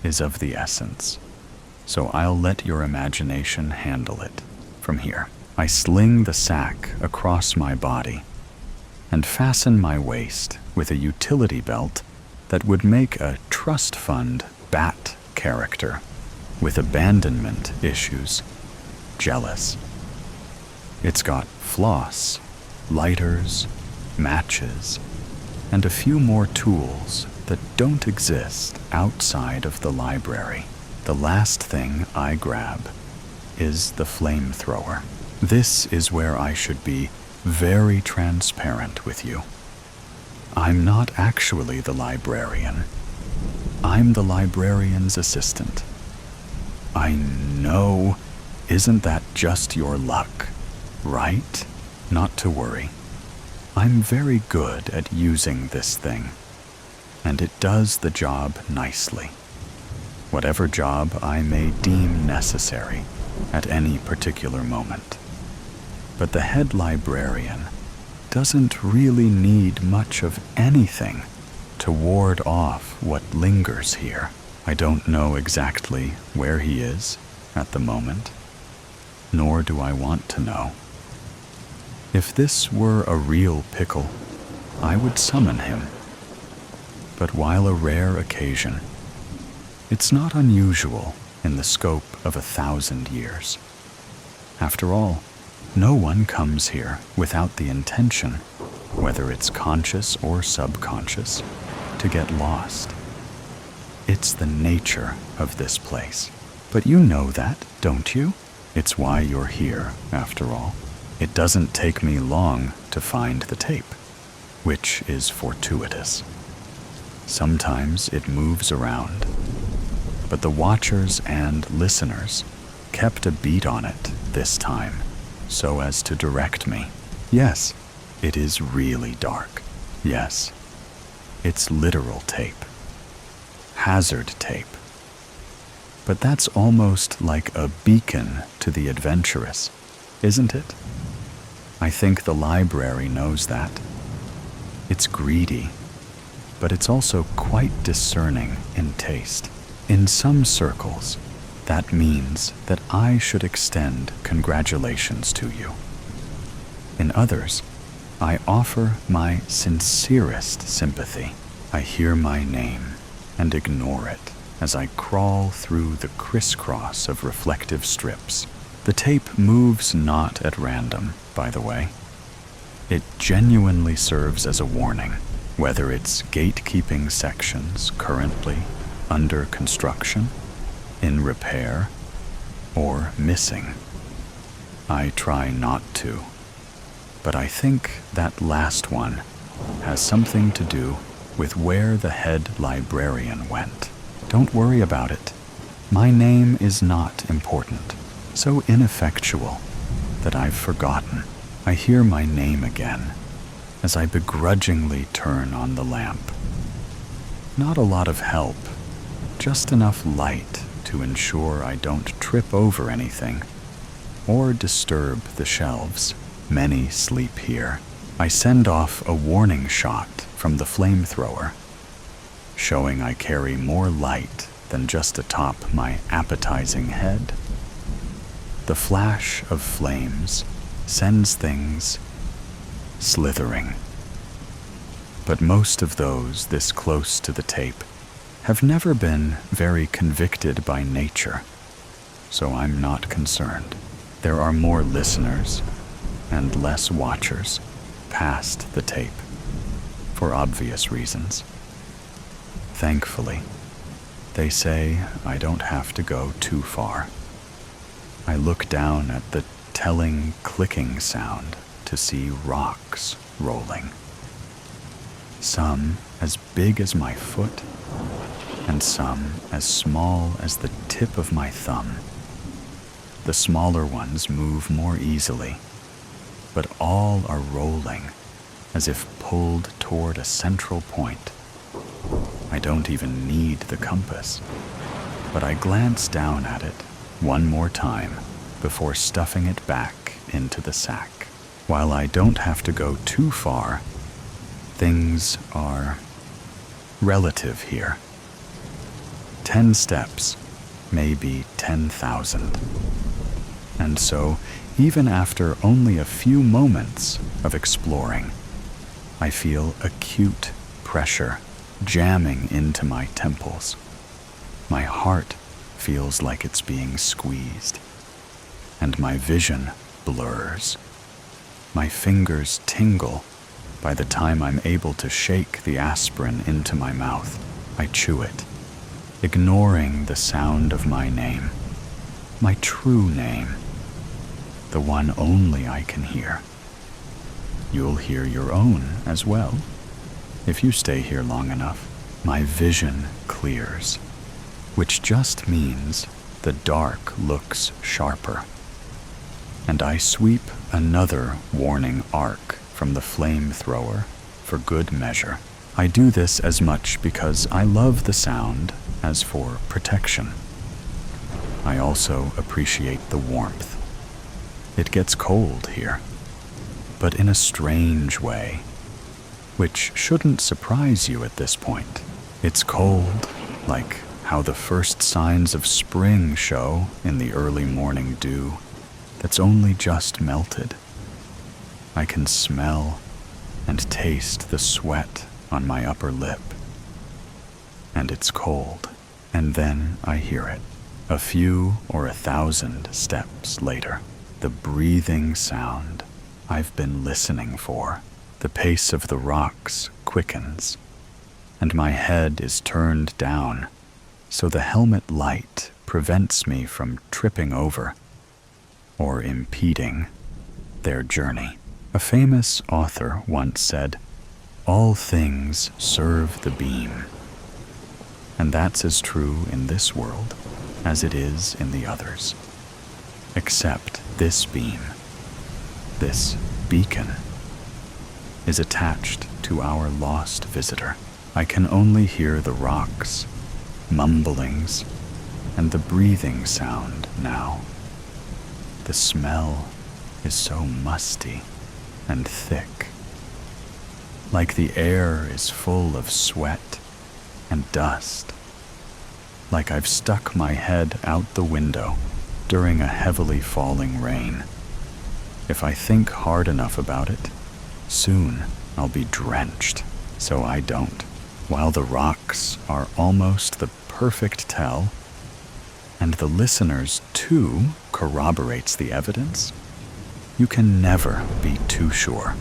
is of the essence, so I'll let your imagination handle it from here. I sling the sack across my body and fasten my waist with a utility belt that would make a trust fund bat character with abandonment issues jealous. It's got floss, lighters, matches, and a few more tools that don't exist outside of the library. The last thing I grab is the flamethrower. This is where I should be very transparent with you. I'm not actually the librarian. I'm the librarian's assistant. I know, isn't that just your luck, right? Not to worry. I'm very good at using this thing, and it does the job nicely. Whatever job I may deem necessary at any particular moment. But the head librarian doesn't really need much of anything to ward off what lingers here. I don't know exactly where he is at the moment, nor do I want to know. If this were a real pickle, I would summon him. But while a rare occasion, it's not unusual in the scope of 1,000 years. After all, no one comes here without the intention, whether it's conscious or subconscious, to get lost. It's the nature of this place. But you know that, don't you? It's why you're here, after all. It doesn't take me long to find the tape, which is fortuitous. Sometimes it moves around, but the watchers and listeners kept a beat on it this time, so as to direct me. Yes, it is really dark. Yes, It's literal tape. Hazard tape. But that's almost like a beacon to the adventurous, isn't it? I think the library knows that. It's greedy, but it's also quite discerning in taste. In some circles, that means that I should extend congratulations to you. In others, I offer my sincerest sympathy. I hear my name and ignore it as I crawl through the crisscross of reflective strips. The tape moves not at random, by the way. It genuinely serves as a warning, whether it's gatekeeping sections currently under construction, in repair, or missing. I try not to, but I think that last one has something to do with where the head librarian went. Don't worry about it. My name is not important, so ineffectual that I've forgotten. I hear my name again as I begrudgingly turn on the lamp. Not a lot of help, just enough light to ensure I don't trip over anything or disturb the shelves. Many sleep here. I send off a warning shot from the flamethrower, showing I carry more light than just atop my appetizing head. The flash of flames sends things slithering. But most of those this close to the tape have never been very convicted by nature, so I'm not concerned. There are more listeners and less watchers past the tape, for obvious reasons. Thankfully, they say I don't have to go too far. I look down at the telling clicking sound to see rocks rolling. Some as big as my foot, and some as small as the tip of my thumb. The smaller ones move more easily, but all are rolling as if pulled toward a central point. I don't even need the compass, but I glance down at it one more time before stuffing it back into the sack. While I don't have to go too far, things are relative here. 10 steps may be 10,000. And so, even after only a few moments of exploring, I feel acute pressure jamming into my temples. My heart feels like it's being squeezed, and my vision blurs. My fingers tingle by the time I'm able to shake the aspirin into my mouth. I chew it, ignoring the sound of my name, my true name, the one only I can hear. You'll hear your own as well, if you stay here long enough. My vision clears, which just means the dark looks sharper. And I sweep another warning arc from the flamethrower for good measure. I do this as much because I love the sound as for protection. I also appreciate the warmth. It gets cold here, but in a strange way, which shouldn't surprise you at this point. It's cold, like how the first signs of spring show in the early morning dew that's only just melted. I can smell and taste the sweat on my upper lip. And it's cold, and then I hear it. A few or 1,000 steps later, the breathing sound I've been listening for. The pace of the rocks quickens, and my head is turned down, so the helmet light prevents me from tripping over or impeding their journey. A famous author once said, "All things serve the beam." And that's as true in this world as it is in the others. Except this beam, this beacon, is attached to our lost visitor. I can only hear the rocks, mumblings, and the breathing sound now. The smell is so musty and thick, like the air is full of sweat and dust, like I've stuck my head out the window during a heavily falling rain. If I think hard enough about it, soon I'll be drenched, so I don't. While the rocks are almost the perfect tell, and the listeners too corroborates the evidence, you can never be too sure.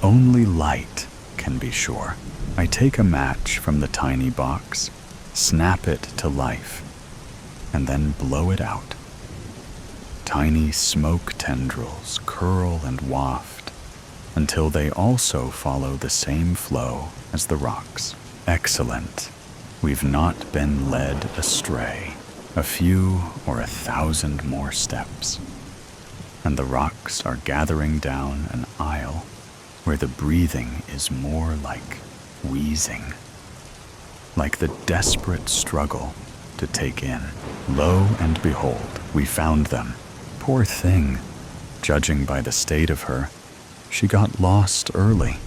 Only light can be sure. I take a match from the tiny box, snap it to life, and then blow it out. Tiny smoke tendrils curl and waft until they also follow the same flow as the rocks. Excellent. We've not been led astray. A few or 1,000 more steps, and the rocks are gathering down an aisle where the breathing is more like wheezing, like the desperate struggle to take in. Lo and behold, we found them. Poor thing, judging by the state of her, she got lost early.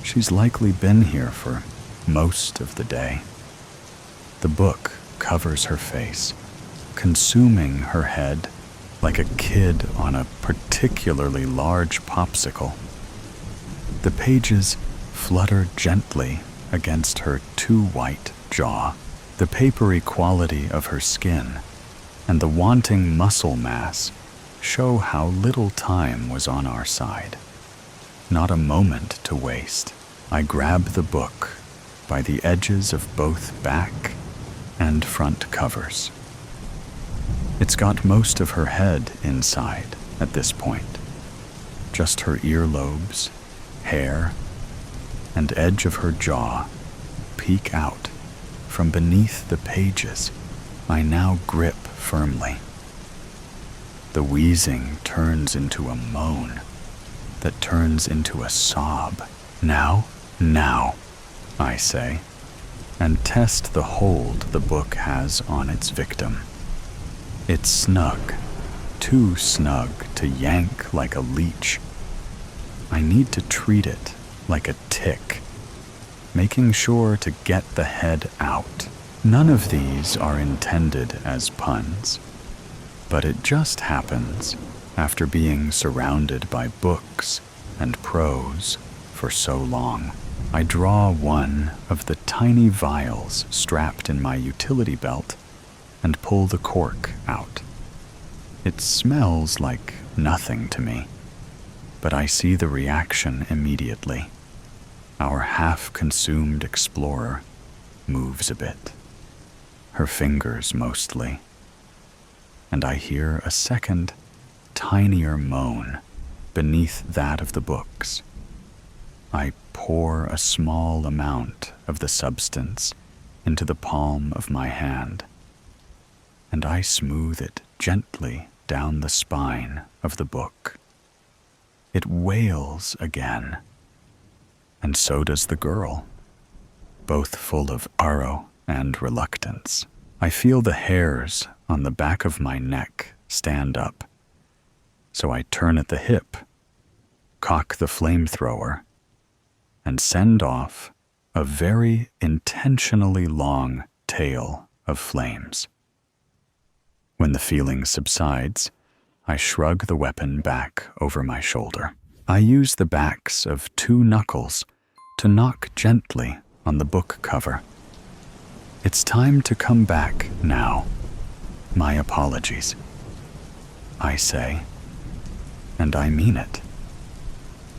She's likely been here for most of the day. The book covers her face, consuming her head like a kid on a particularly large popsicle. The pages flutter gently against her too white jaw. The papery quality of her skin and the wanting muscle mass show how little time was on our side. Not a moment to waste. I grab the book by the edges of both back and front covers. It's got most of her head inside at this point. Just her earlobes, hair, and edge of her jaw peek out from beneath the pages I now grip firmly. The wheezing turns into a moan that turns into a sob. Now, I say, and test the hold the book has on its victim. It's snug, too snug to yank like a leech. I need to treat it like a tick, making sure to get the head out. None of these are intended as puns, but it just happens after being surrounded by books and prose for so long. I draw one of the tiny vials strapped in my utility belt and pull the cork out. It smells like nothing to me, but I see the reaction immediately. Our half-consumed explorer moves a bit, her fingers mostly, and I hear a second, tinier moan beneath that of the books. I pour a small amount of the substance into the palm of my hand, and I smooth it gently down the spine of the book. It wails again, and so does the girl, both full of sorrow and reluctance. I feel the hairs on the back of my neck stand up, so I turn at the hip, cock the flamethrower, and send off a very intentionally long tail of flames. When the feeling subsides, I shrug the weapon back over my shoulder. I use the backs of 2 knuckles to knock gently on the book cover. It's time to come back now. My apologies, I say, and I mean it.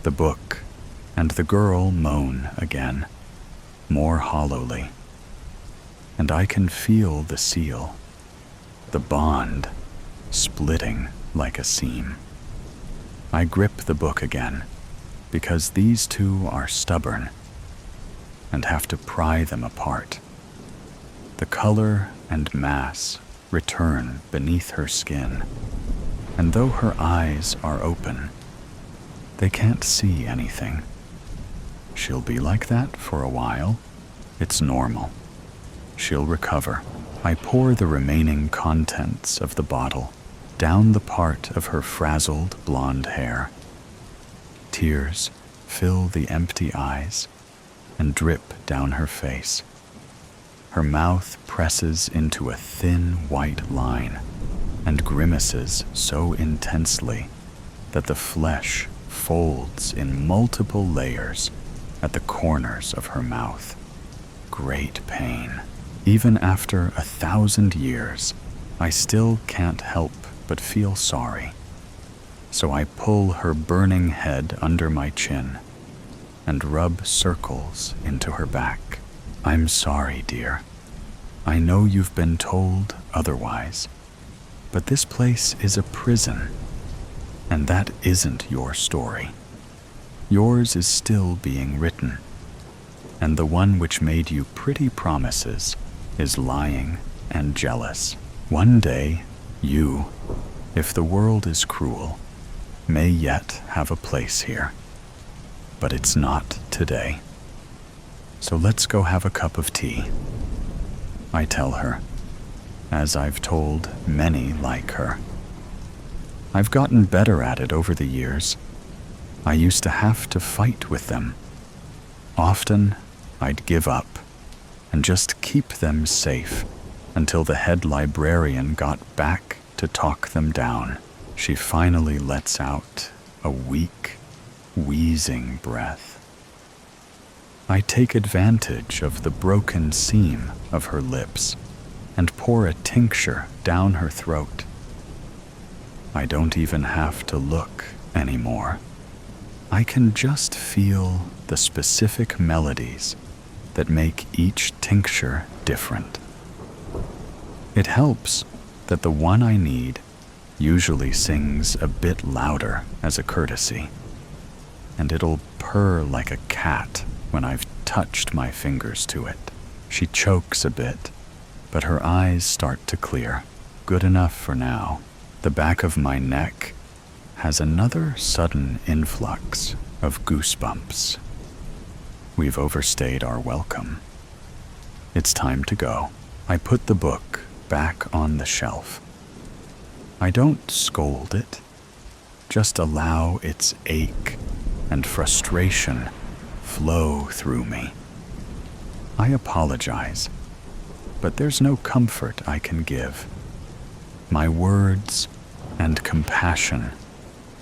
The book and the girl moan again, more hollowly, and I can feel the seal, the bond, splitting like a seam. I grip the book again, because these two are stubborn, and have to pry them apart. The color and mass return beneath her skin, and though her eyes are open, they can't see anything. She'll be like that for a while. It's normal. She'll recover. I pour the remaining contents of the bottle down the part of her frazzled blonde hair. Tears fill the empty eyes and drip down her face. Her mouth presses into a thin white line and grimaces so intensely that the flesh folds in multiple layers at the corners of her mouth. Great pain. Even after 1,000 years, I still can't help but feel sorry. So I pull her burning head under my chin and rub circles into her back. I'm sorry, dear. I know you've been told otherwise, but this place is a prison, and that isn't your story. Yours is still being written, and the one which made you pretty promises is lying and jealous. One day, you, if the world is cruel, may yet have a place here. But it's not today. So let's go have a cup of tea. I tell her, as I've told many like her. I've gotten better at it over the years. I used to have to fight with them. Often, I'd give up and just keep them safe until the head librarian got back to talk them down. She finally lets out a weak, wheezing breath. I take advantage of the broken seam of her lips and pour a tincture down her throat. I don't even have to look anymore. I can just feel the specific melodies that make each tincture different. It helps that the one I need usually sings a bit louder as a courtesy, and it'll purr like a cat when I've touched my fingers to it. She chokes a bit, but her eyes start to clear. Good enough for now. The back of my neck has another sudden influx of goosebumps. We've overstayed our welcome. It's time to go. I put the book back on the shelf. I don't scold it, just allow its ache and frustration flow through me. I apologize, but there's no comfort I can give. My words and compassion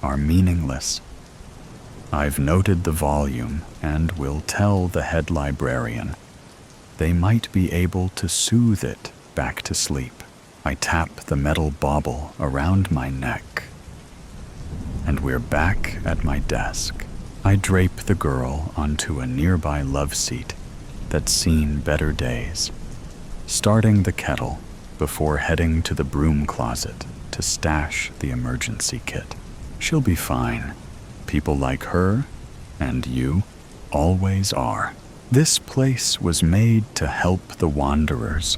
are meaningless. I've noted the volume and will tell the head librarian. They might be able to soothe it back to sleep. I tap the metal bauble around my neck, and we're back at my desk. I drape the girl onto a nearby love seat that's seen better days, starting the kettle before heading to the broom closet to stash the emergency kit. She'll be fine. People like her and you always are. This place was made to help the wanderers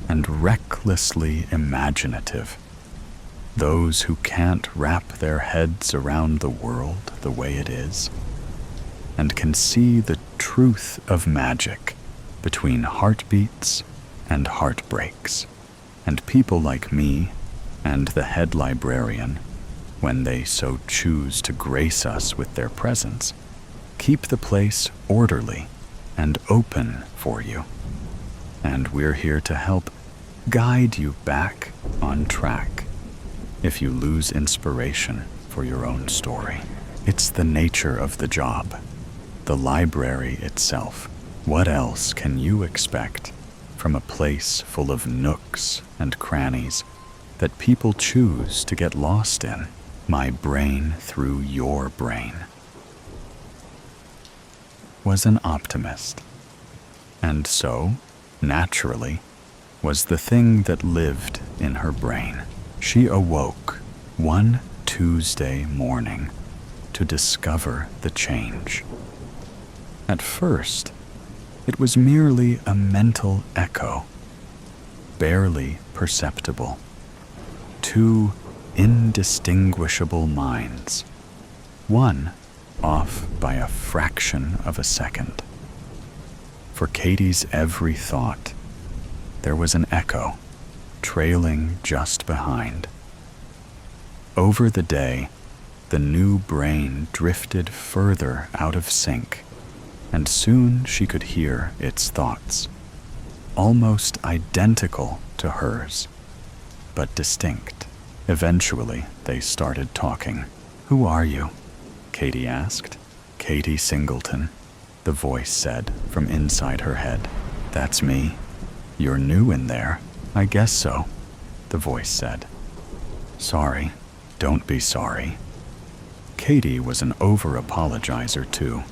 and recklessly imaginative, those who can't wrap their heads around the world the way it is, and can see the truth of magic between heartbeats and heartbreaks. And people like me and the head librarian, when they so choose to grace us with their presence, keep the place orderly and open for you. And we're here to help guide you back on track if you lose inspiration for your own story. It's the nature of the job, the library itself. What else can you expect from a place full of nooks and crannies that people choose to get lost in? My brain through your brain was an optimist, and so, naturally, was the thing that lived in her brain. She awoke one Tuesday morning to discover the change. At first, it was merely a mental echo, barely perceptible. Two indistinguishable minds. One off by a fraction of a second. For Katie's every thought, there was an echo, trailing just behind. Over the day, the new brain drifted further out of sync, and soon she could hear its thoughts, almost identical to hers, but distinct. Eventually, they started talking. "Who are you?" Katie asked. "Katie Singleton," the voice said from inside her head. "That's me." "You're new in there." "I guess so," the voice said. "Sorry." "Don't be sorry." Katie was an over-apologizer too.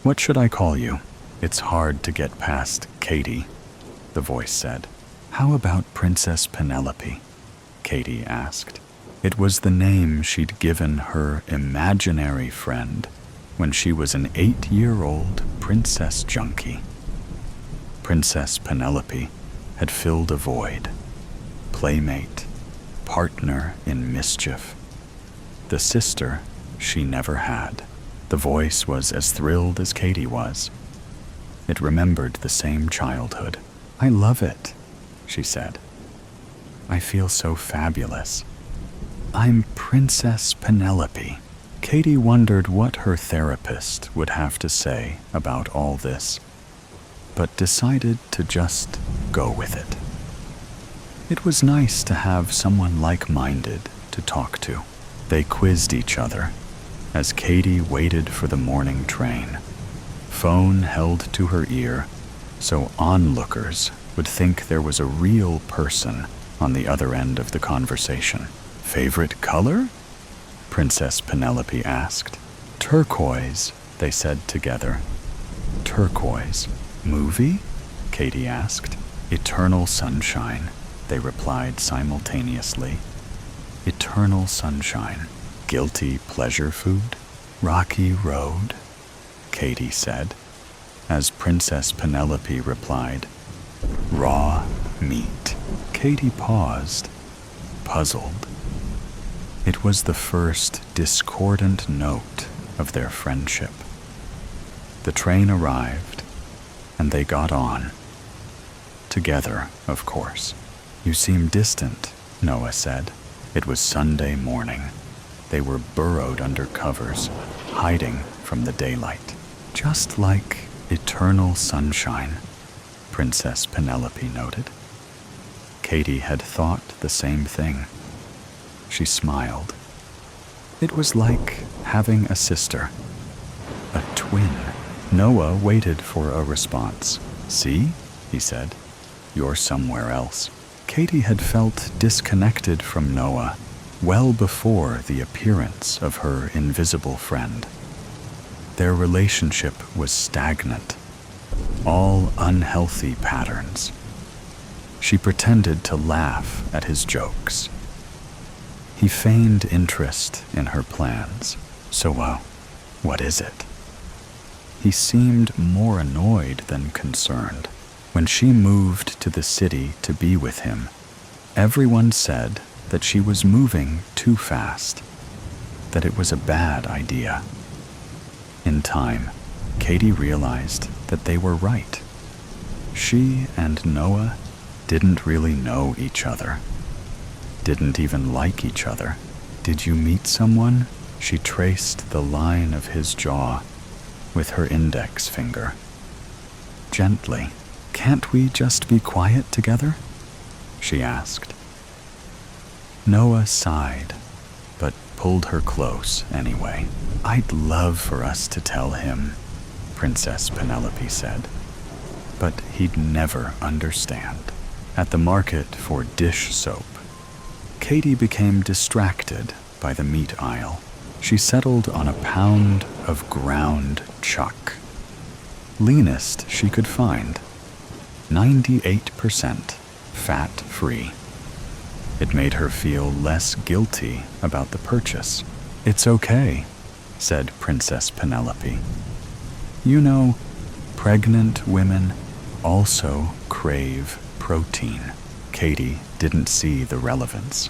"What should I call you?" "It's hard to get past Katie," the voice said. "How about Princess Penelope?" Katie asked. It was the name she'd given her imaginary friend when she was an 8-year-old princess junkie. Princess Penelope had filled a void. Playmate, partner in mischief. The sister she never had. The voice was as thrilled as Katie was. It remembered the same childhood. "I love it," she said. "I feel so fabulous. I'm Princess Penelope." Katie wondered what her therapist would have to say about all this, but decided to just go with it. It was nice to have someone like-minded to talk to. They quizzed each other as Katie waited for the morning train, phone held to her ear so onlookers would think there was a real person on the other end of the conversation. "Favorite color?" Princess Penelope asked. "Turquoise," they said together. "Turquoise." "Movie?" Katie asked. "Eternal Sunshine," they replied simultaneously. Eternal Sunshine. "Guilty pleasure food?" "Rocky Road," Katie said, as Princess Penelope replied, "Raw meat." Katie paused, puzzled. It was the first discordant note of their friendship. The train arrived, and they got on. Together, of course. "You seem distant," Noah said. It was Sunday morning. They were burrowed under covers, hiding from the daylight. "Just like eternal sunshine," Princess Penelope noted. Katie had thought the same thing. She smiled. It was like having a sister, a twin. Noah waited for a response. "See?" he said. "You're somewhere else." Katie had felt disconnected from Noah well before the appearance of her invisible friend. Their relationship was stagnant, all unhealthy patterns. She pretended to laugh at his jokes. He feigned interest in her plans. "So, what is it?" He seemed more annoyed than concerned. When she moved to the city to be with him, everyone said that she was moving too fast, that it was a bad idea. In time, Katie realized that they were right. She and Noah didn't really know each other, didn't even like each other. "Did you meet someone?" She traced the line of his jaw with her index finger. Gently. "Can't we just be quiet together?" she asked. Noah sighed, but pulled her close anyway. "I'd love for us to tell him," Princess Penelope said, "but he'd never understand." At the market for dish soap, Katie became distracted by the meat aisle. She settled on a pound of ground chuck, leanest she could find, 98% fat-free. It made her feel less guilty about the purchase. "It's okay," said Princess Penelope. "You know, pregnant women also crave protein." Katie didn't see the relevance,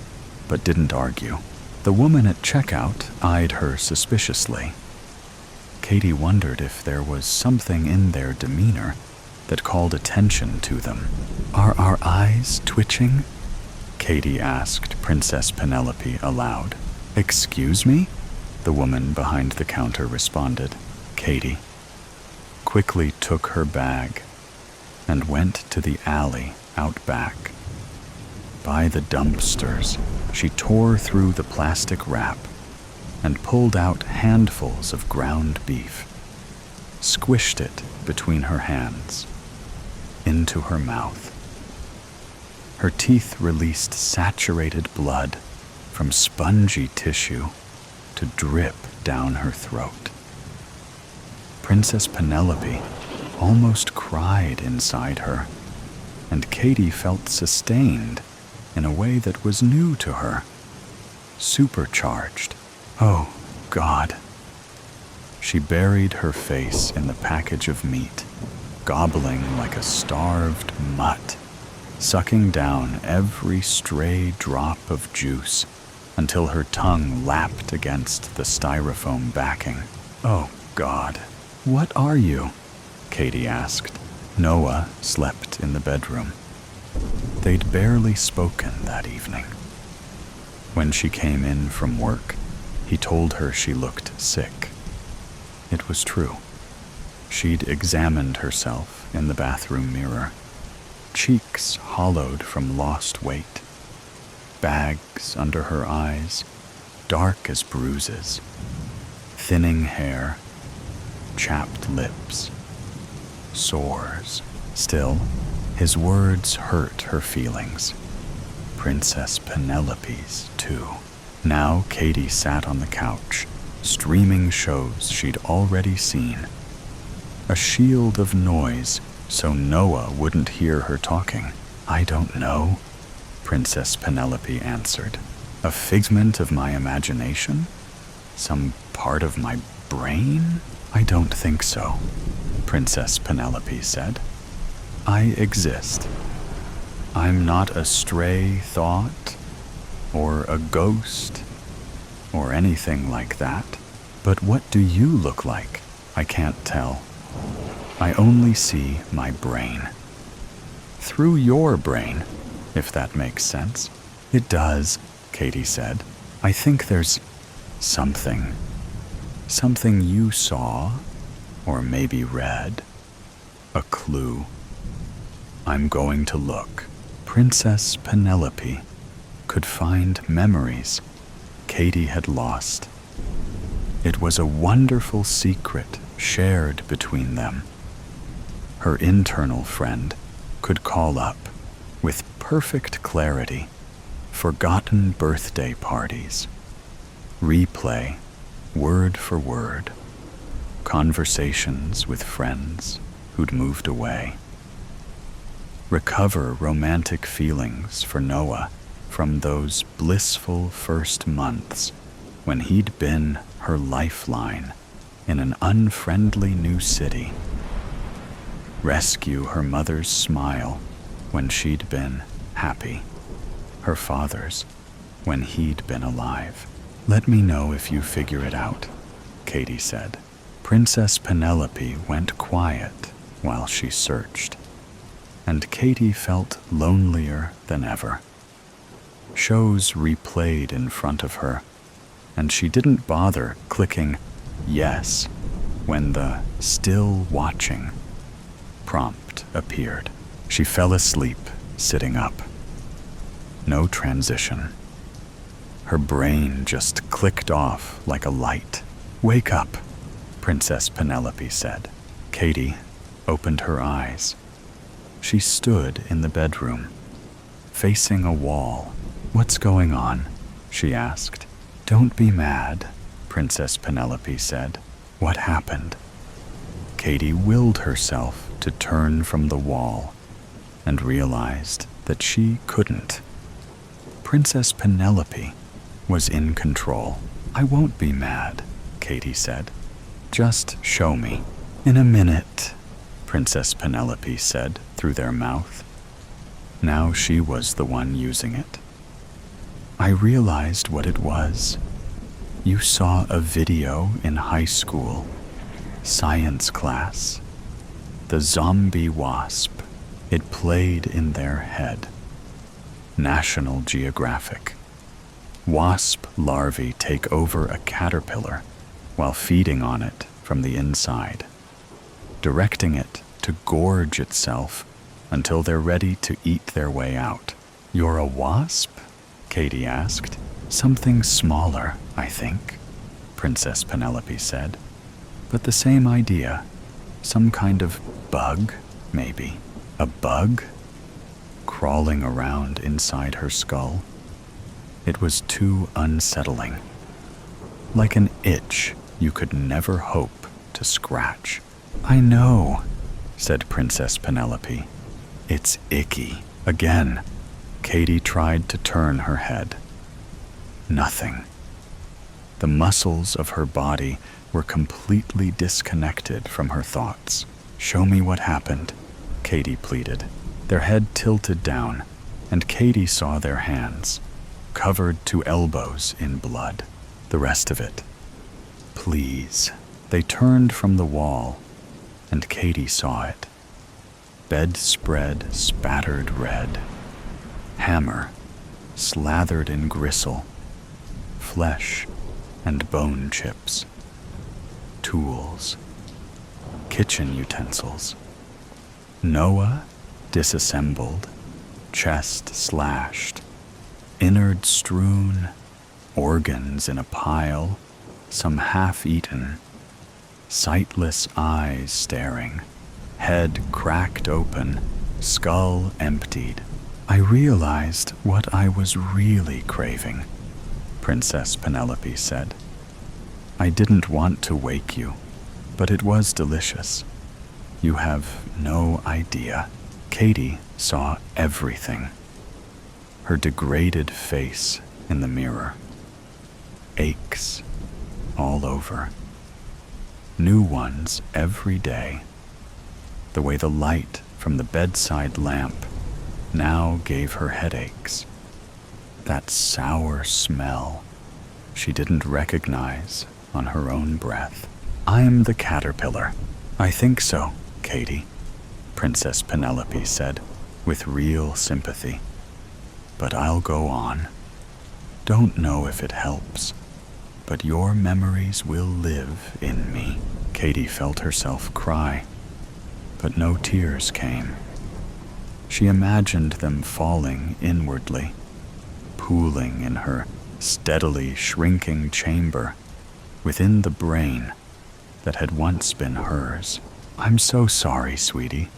but didn't argue. The woman at checkout eyed her suspiciously. Katie wondered if there was something in their demeanor that called attention to them. "Are our eyes twitching?" Katie asked Princess Penelope aloud. "Excuse me?" the woman behind the counter responded. Katie quickly took her bag and went to the alley out back. By the dumpsters, she tore through the plastic wrap and pulled out handfuls of ground beef, squished it between her hands, into her mouth. Her teeth released saturated blood from spongy tissue to drip down her throat. Princess Penelope almost cried inside her, and Katie felt sustained in a way that was new to her, supercharged. Oh, God. She buried her face in the package of meat, gobbling like a starved mutt, sucking down every stray drop of juice until her tongue lapped against the styrofoam backing. "Oh, God, what are you?" Katie asked. Noah slept in the bedroom. They'd barely spoken that evening. When she came in from work, he told her she looked sick. It was true. She'd examined herself in the bathroom mirror, cheeks hollowed from lost weight, bags under her eyes, dark as bruises, thinning hair, chapped lips, sores. Still, his words hurt her feelings. Princess Penelope's, too. Now Katie sat on the couch, streaming shows she'd already seen. A shield of noise so Noah wouldn't hear her talking. "I don't know," Princess Penelope answered. "A figment of my imagination? Some part of my brain? I don't think so," Princess Penelope said. "I exist. I'm not a stray thought, or a ghost, or anything like that. But what do you look like? I can't tell. I only see my brain. Through your brain, if that makes sense." "It does," Katie said. "I think there's something you saw, or maybe read. A clue. I'm going to look." Princess Penelope could find memories Katie had lost. It was a wonderful secret shared between them. Her internal friend could call up, with perfect clarity, forgotten birthday parties, replay, word for word, conversations with friends who'd moved away, recover romantic feelings for Noah from those blissful first months when he'd been her lifeline in an unfriendly new city, rescue her mother's smile when she'd been happy, her father's when he'd been alive. "Let me know if you figure it out," Katie said. Princess Penelope went quiet while she searched, and Katie felt lonelier than ever. Shows replayed in front of her, and she didn't bother clicking yes when the "still watching" prompt appeared. She fell asleep sitting up. No transition. Her brain just clicked off like a light. "Wake up," Princess Penelope said. Katie opened her eyes. She stood in the bedroom, facing a wall. "What's going on?" she asked. "Don't be mad," Princess Penelope said. "What happened?" Katie willed herself to turn from the wall and realized that she couldn't. Princess Penelope was in control. "I won't be mad," Katie said. "Just show me." "In a minute," Princess Penelope said through their mouth. Now she was the one using it. "I realized what it was. You saw a video in high school Science class. The zombie wasp. It played in their head. National Geographic. Wasp larvae take over a caterpillar while feeding on it from the inside, directing it to gorge itself until they're ready to eat their way out. You're a wasp? Katie asked. Something smaller, I think, Princess Penelope said. But the same idea. Some kind of bug, maybe. A bug? Crawling around inside her skull. It was too unsettling. Like an itch you could never hope to scratch. I know, said Princess Penelope. It's icky. Again, Katie tried to turn her head. Nothing. The muscles of her body were completely disconnected from her thoughts. Show me what happened, Katie pleaded. Their head tilted down, and Katie saw their hands, covered to elbows in blood. The rest of it. Please. They turned from the wall, and Katie saw it. Bedspread spattered red. Hammer slathered in gristle. Flesh and bone chips. Tools. Kitchen utensils. Noah disassembled. Chest slashed. Innards strewn. Organs in a pile. Some half-eaten. Sightless eyes staring. Head cracked open. Skull emptied. I realized what I was really craving, Princess Penelope said. I didn't want to wake you, but it was delicious. You have no idea. Katie saw everything. Her degraded face in the mirror. Aches all over. New ones every day. The way the light from the bedside lamp now gave her headaches. That sour smell she didn't recognize on her own breath. I'm the caterpillar. I think so, Katie, Princess Penelope said with real sympathy. But I'll go on. Don't know if it helps, but your memories will live in me. Katie felt herself cry, but no tears came. She imagined them falling inwardly, pooling in her steadily shrinking chamber within the brain that had once been hers. I'm so sorry, sweetie.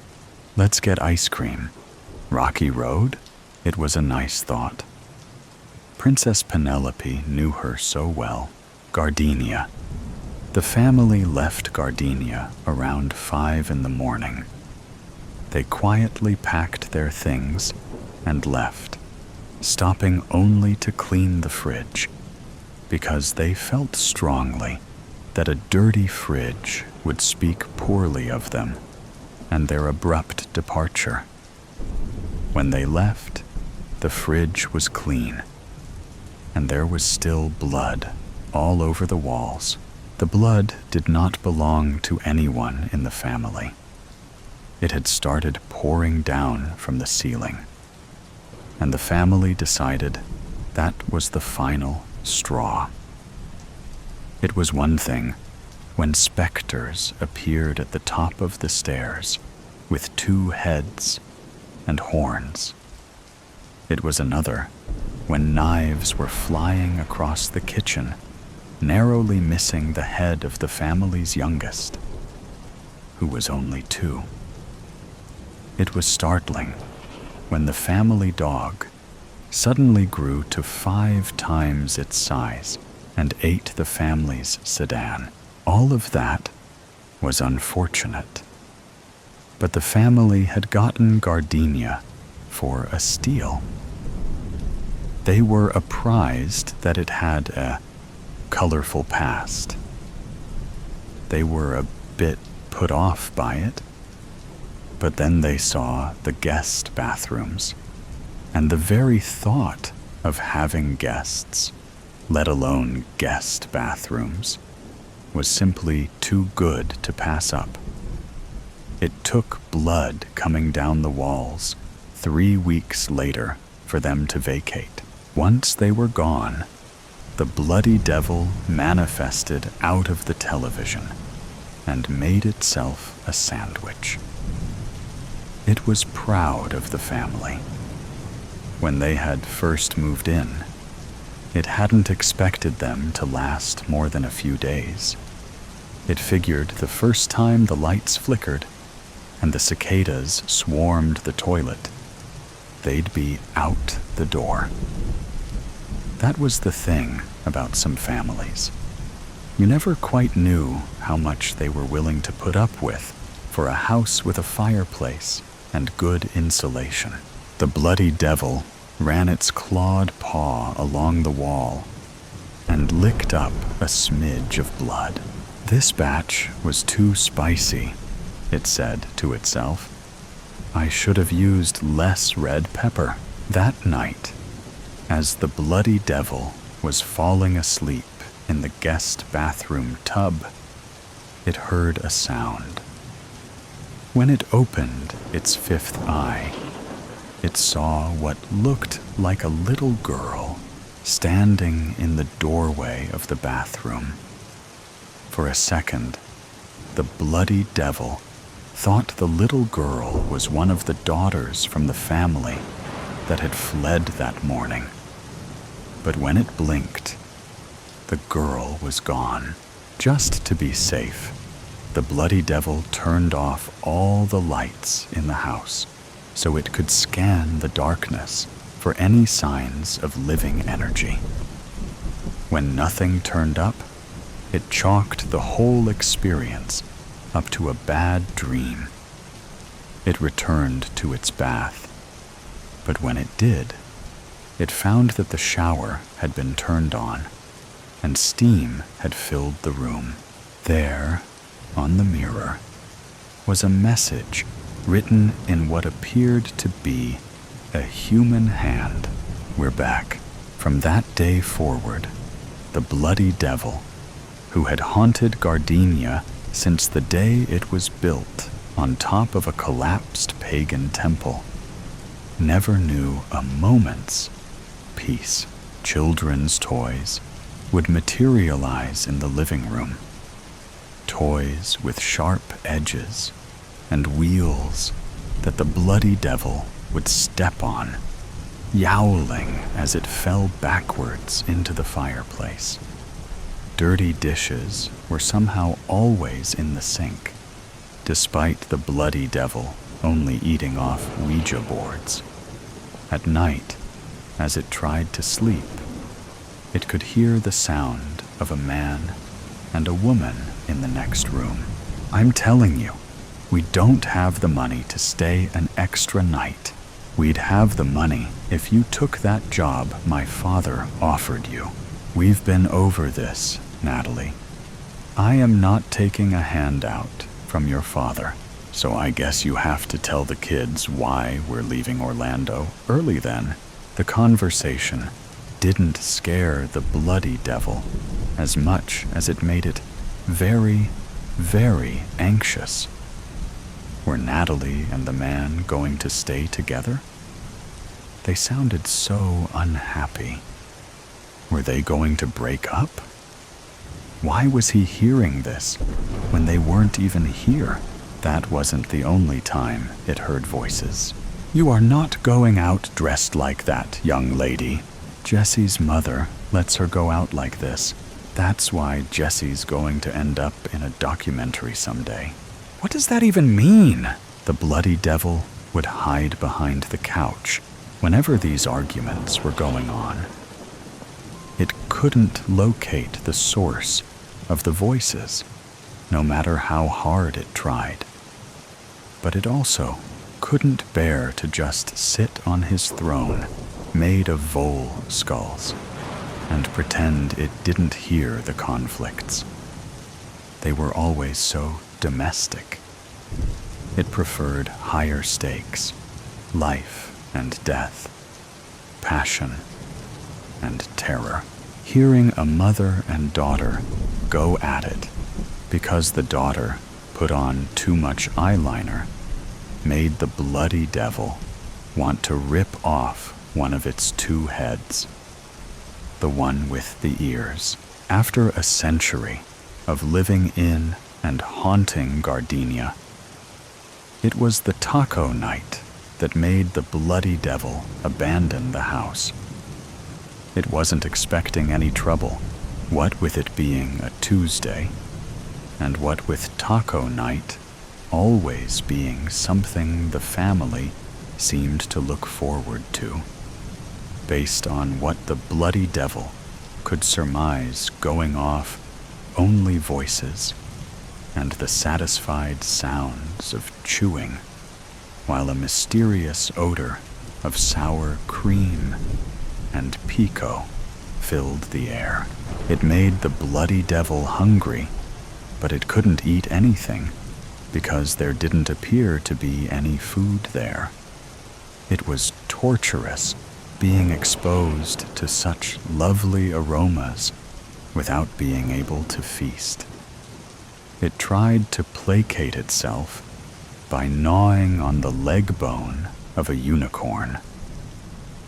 Let's get ice cream. Rocky Road? It was a nice thought. Princess Penelope knew her so well. Gardenia. The family left Gardenia around 5 in the morning. They quietly packed their things and left, stopping only to clean the fridge, because they felt strongly that a dirty fridge would speak poorly of them and their abrupt departure. When they left, the fridge was clean, and there was still blood all over the walls. The blood did not belong to anyone in the family. It had started pouring down from the ceiling, and the family decided that was the final straw. It was one thing when specters appeared at the top of the stairs with 2 heads and horns. It was another when knives were flying across the kitchen, narrowly missing the head of the family's youngest, who was only 2. It was startling when the family dog suddenly grew to 5 times its size and ate the family's sedan. All of that was unfortunate. But the family had gotten Gardenia for a steal. They were apprised that it had a colorful past. They were a bit put off by it, but then they saw the guest bathrooms, and the very thought of having guests, let alone guest bathrooms, was simply too good to pass up. It took blood coming down the walls 3 weeks later for them to vacate. Once they were gone, the bloody devil manifested out of the television and made itself a sandwich. It was proud of the family. When they had first moved in, it hadn't expected them to last more than a few days. It figured the first time the lights flickered and the cicadas swarmed the toilet, they'd be out the door. That was the thing about some families. You never quite knew how much they were willing to put up with for a house with a fireplace and good insulation. The bloody devil ran its clawed paw along the wall and licked up a smidge of blood. This batch was too spicy, it said to itself. I should have used less red pepper. That night, as the bloody devil was falling asleep in the guest bathroom tub, it heard a sound. When it opened its fifth eye, it saw what looked like a little girl standing in the doorway of the bathroom. For a second, the bloody devil thought the little girl was one of the daughters from the family that had fled that morning. But when it blinked, the girl was gone. Just to be safe, the bloody devil turned off all the lights in the house so it could scan the darkness for any signs of living energy. When nothing turned up, it chalked the whole experience up to a bad dream. It returned to its bath, but when it did, it found that the shower had been turned on and steam had filled the room. There, on the mirror, was a message written in what appeared to be a human hand. We're back. From that day forward, the bloody devil, who had haunted Gardenia since the day it was built on top of a collapsed pagan temple, never knew a moment's peace. Children's toys would materialize in the living room. Toys with sharp edges and wheels that the bloody devil would step on, yowling as it fell backwards into the fireplace. Dirty dishes were somehow always in the sink, despite the bloody devil only eating off Ouija boards. At night, as it tried to sleep, it could hear the sound of a man and a woman in the next room. I'm telling you, we don't have the money to stay an extra night. We'd have the money if you took that job my father offered you. We've been over this, Natalie. I am not taking a handout from your father, so I guess you have to tell the kids why we're leaving Orlando early then. The conversation didn't scare the bloody devil as much as it made it very, very anxious. Were Natalie and the man going to stay together? They sounded so unhappy. Were they going to break up? Why was he hearing this when they weren't even here? That wasn't the only time it heard voices. You are not going out dressed like that, young lady. Jessie's mother lets her go out like this. That's why Jessie's going to end up in a documentary someday. What does that even mean? The bloody devil would hide behind the couch whenever these arguments were going on. It couldn't locate the source of the voices, no matter how hard it tried. But it also couldn't bear to just sit on his throne, made of vole skulls, and pretend it didn't hear the conflicts. They were always so domestic. It preferred higher stakes, life and death, passion and terror. Hearing a mother and daughter go at it because the daughter put on too much eyeliner made the bloody devil want to rip off one of its two heads, the one with the ears. After a century of living in and haunting Gardenia, it was the taco night that made the bloody devil abandon the house. It wasn't expecting any trouble, what with it being a Tuesday, and what with taco night always being something the family seemed to look forward to, based on what the bloody devil could surmise going off only voices and the satisfied sounds of chewing, while a mysterious odor of sour cream and pico filled the air. It made the bloody devil hungry, but it couldn't eat anything because there didn't appear to be any food there. It was torturous being exposed to such lovely aromas without being able to feast. It tried to placate itself by gnawing on the leg bone of a unicorn,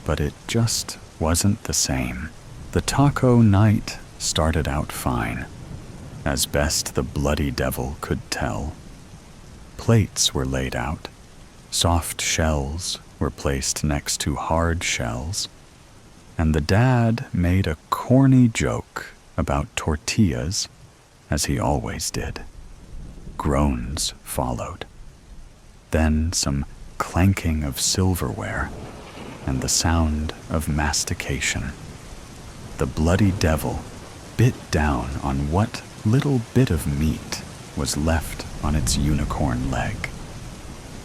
but it just wasn't the same. The taco night started out fine, as best the bloody devil could tell. Plates were laid out, soft shells were placed next to hard shells, and the dad made a corny joke about tortillas, as he always did. Groans followed. Then some clanking of silverware and the sound of mastication. The bloody devil bit down on what little bit of meat was left on its unicorn leg,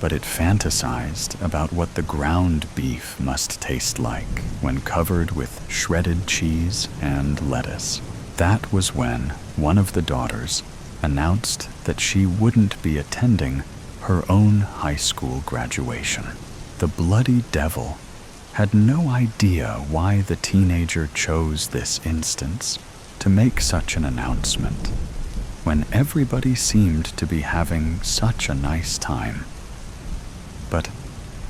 but it fantasized about what the ground beef must taste like when covered with shredded cheese and lettuce. That was when one of the daughters announced that she wouldn't be attending her own high school graduation. The bloody devil had no idea why the teenager chose this instance to make such an announcement, when everybody seemed to be having such a nice time. But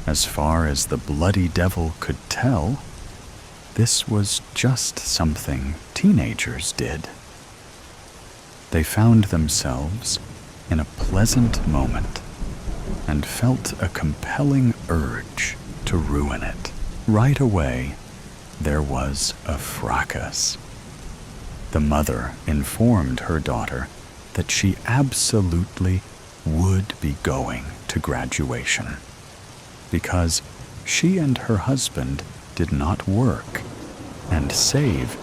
as far as the bloody devil could tell, this was just something teenagers did. They found themselves in a pleasant moment and felt a compelling urge to ruin it. Right away, there was a fracas. The mother informed her daughter that she absolutely would be going to graduation, because she and her husband did not work and save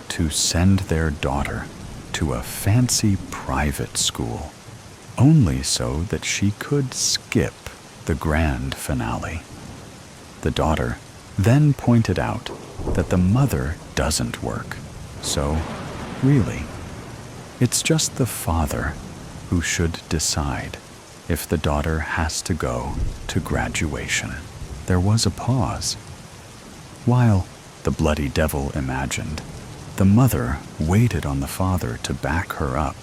to send their daughter to a fancy private school, only so that she could skip the grand finale. The daughter then pointed out that the mother doesn't work, so really, it's just the father who should decide if the daughter has to go to graduation. There was a pause. While the bloody devil imagined, the mother waited on the father to back her up.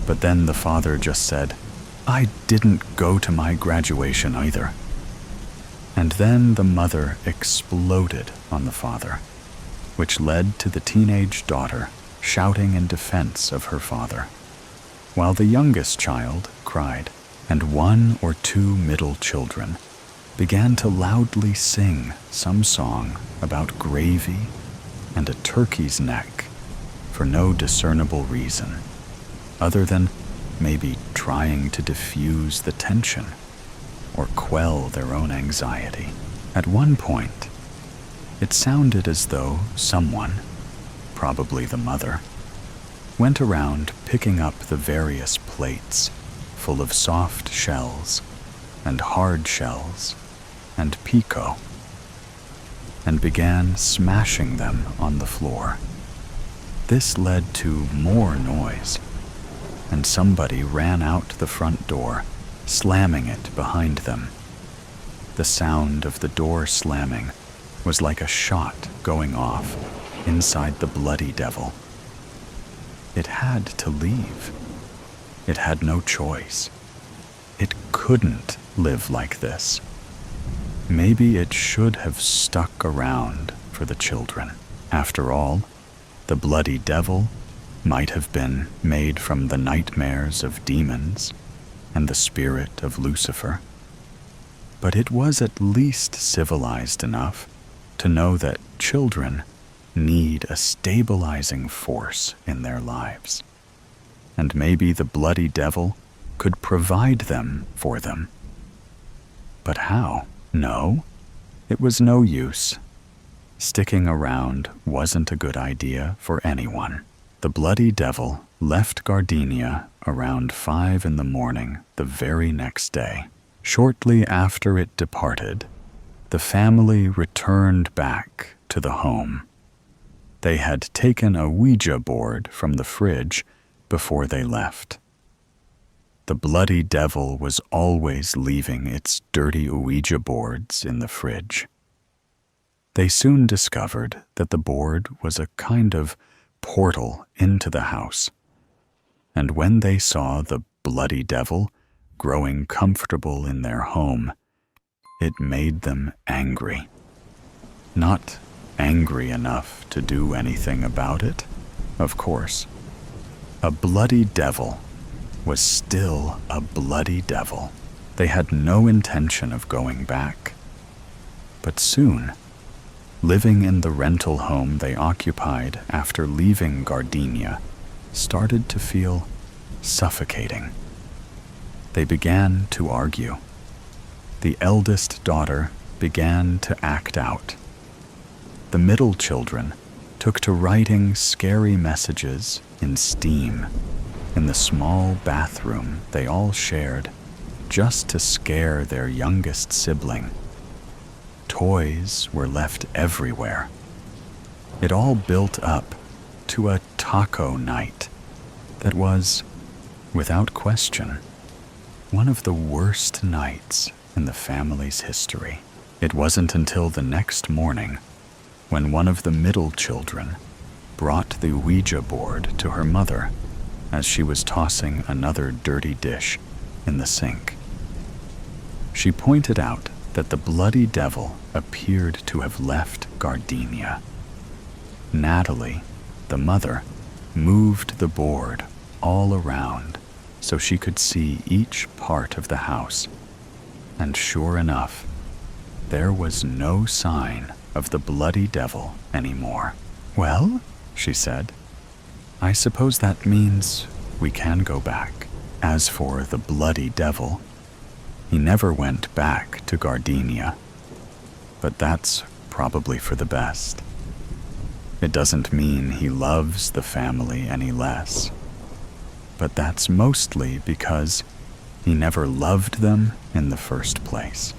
But then the father just said, "I didn't go to my graduation either." And then the mother exploded on the father, which led to the teenage daughter shouting in defense of her father, while the youngest child cried, and one or two middle children began to loudly sing some song about gravy and a turkey's neck for no discernible reason, other than maybe trying to diffuse the tension or quell their own anxiety. At one point, it sounded as though someone, probably the mother, went around picking up the various plates full of soft shells and hard shells and pico, and began smashing them on the floor. This led to more noise, and somebody ran out the front door, slamming it behind them. The sound of the door slamming was like a shot going off inside the bloody devil. It had to leave. It had no choice. It couldn't live like this. Maybe it should have stuck around for the children. After all, the bloody devil might have been made from the nightmares of demons and the spirit of Lucifer. But it was at least civilized enough to know that children need a stabilizing force in their lives. And maybe the bloody devil could provide them for them. But how? No, it was no use. Sticking around wasn't a good idea for anyone. The bloody devil left Gardenia around 5 in the morning the very next day. Shortly after it departed, the family returned back to the home. They had taken a Ouija board from the fridge before they left. The bloody devil was always leaving its dirty Ouija boards in the fridge. They soon discovered that the board was a kind of portal into the house, and when they saw the bloody devil growing comfortable in their home, it made them angry. Not angry enough to do anything about it, of course. A bloody devil was still a bloody devil. They had no intention of going back. But soon, living in the rental home they occupied after leaving Gardenia started to feel suffocating. They began to argue. The eldest daughter began to act out. The middle children took to writing scary messages in steam in the small bathroom they all shared just to scare their youngest sibling. Toys were left everywhere. It all built up to a taco night that was, without question, one of the worst nights in the family's history. It wasn't until the next morning when one of the middle children brought the Ouija board to her mother as she was tossing another dirty dish in the sink. She pointed out that the bloody devil appeared to have left Gardenia. Natalie, the mother, moved the board all around so she could see each part of the house, and sure enough, there was no sign of the bloody devil anymore. "Well," she said, "I suppose that means we can go back. As for the bloody devil, he never went back to Gardenia, but that's probably for the best. It doesn't mean he loves the family any less, but that's mostly because he never loved them in the first place."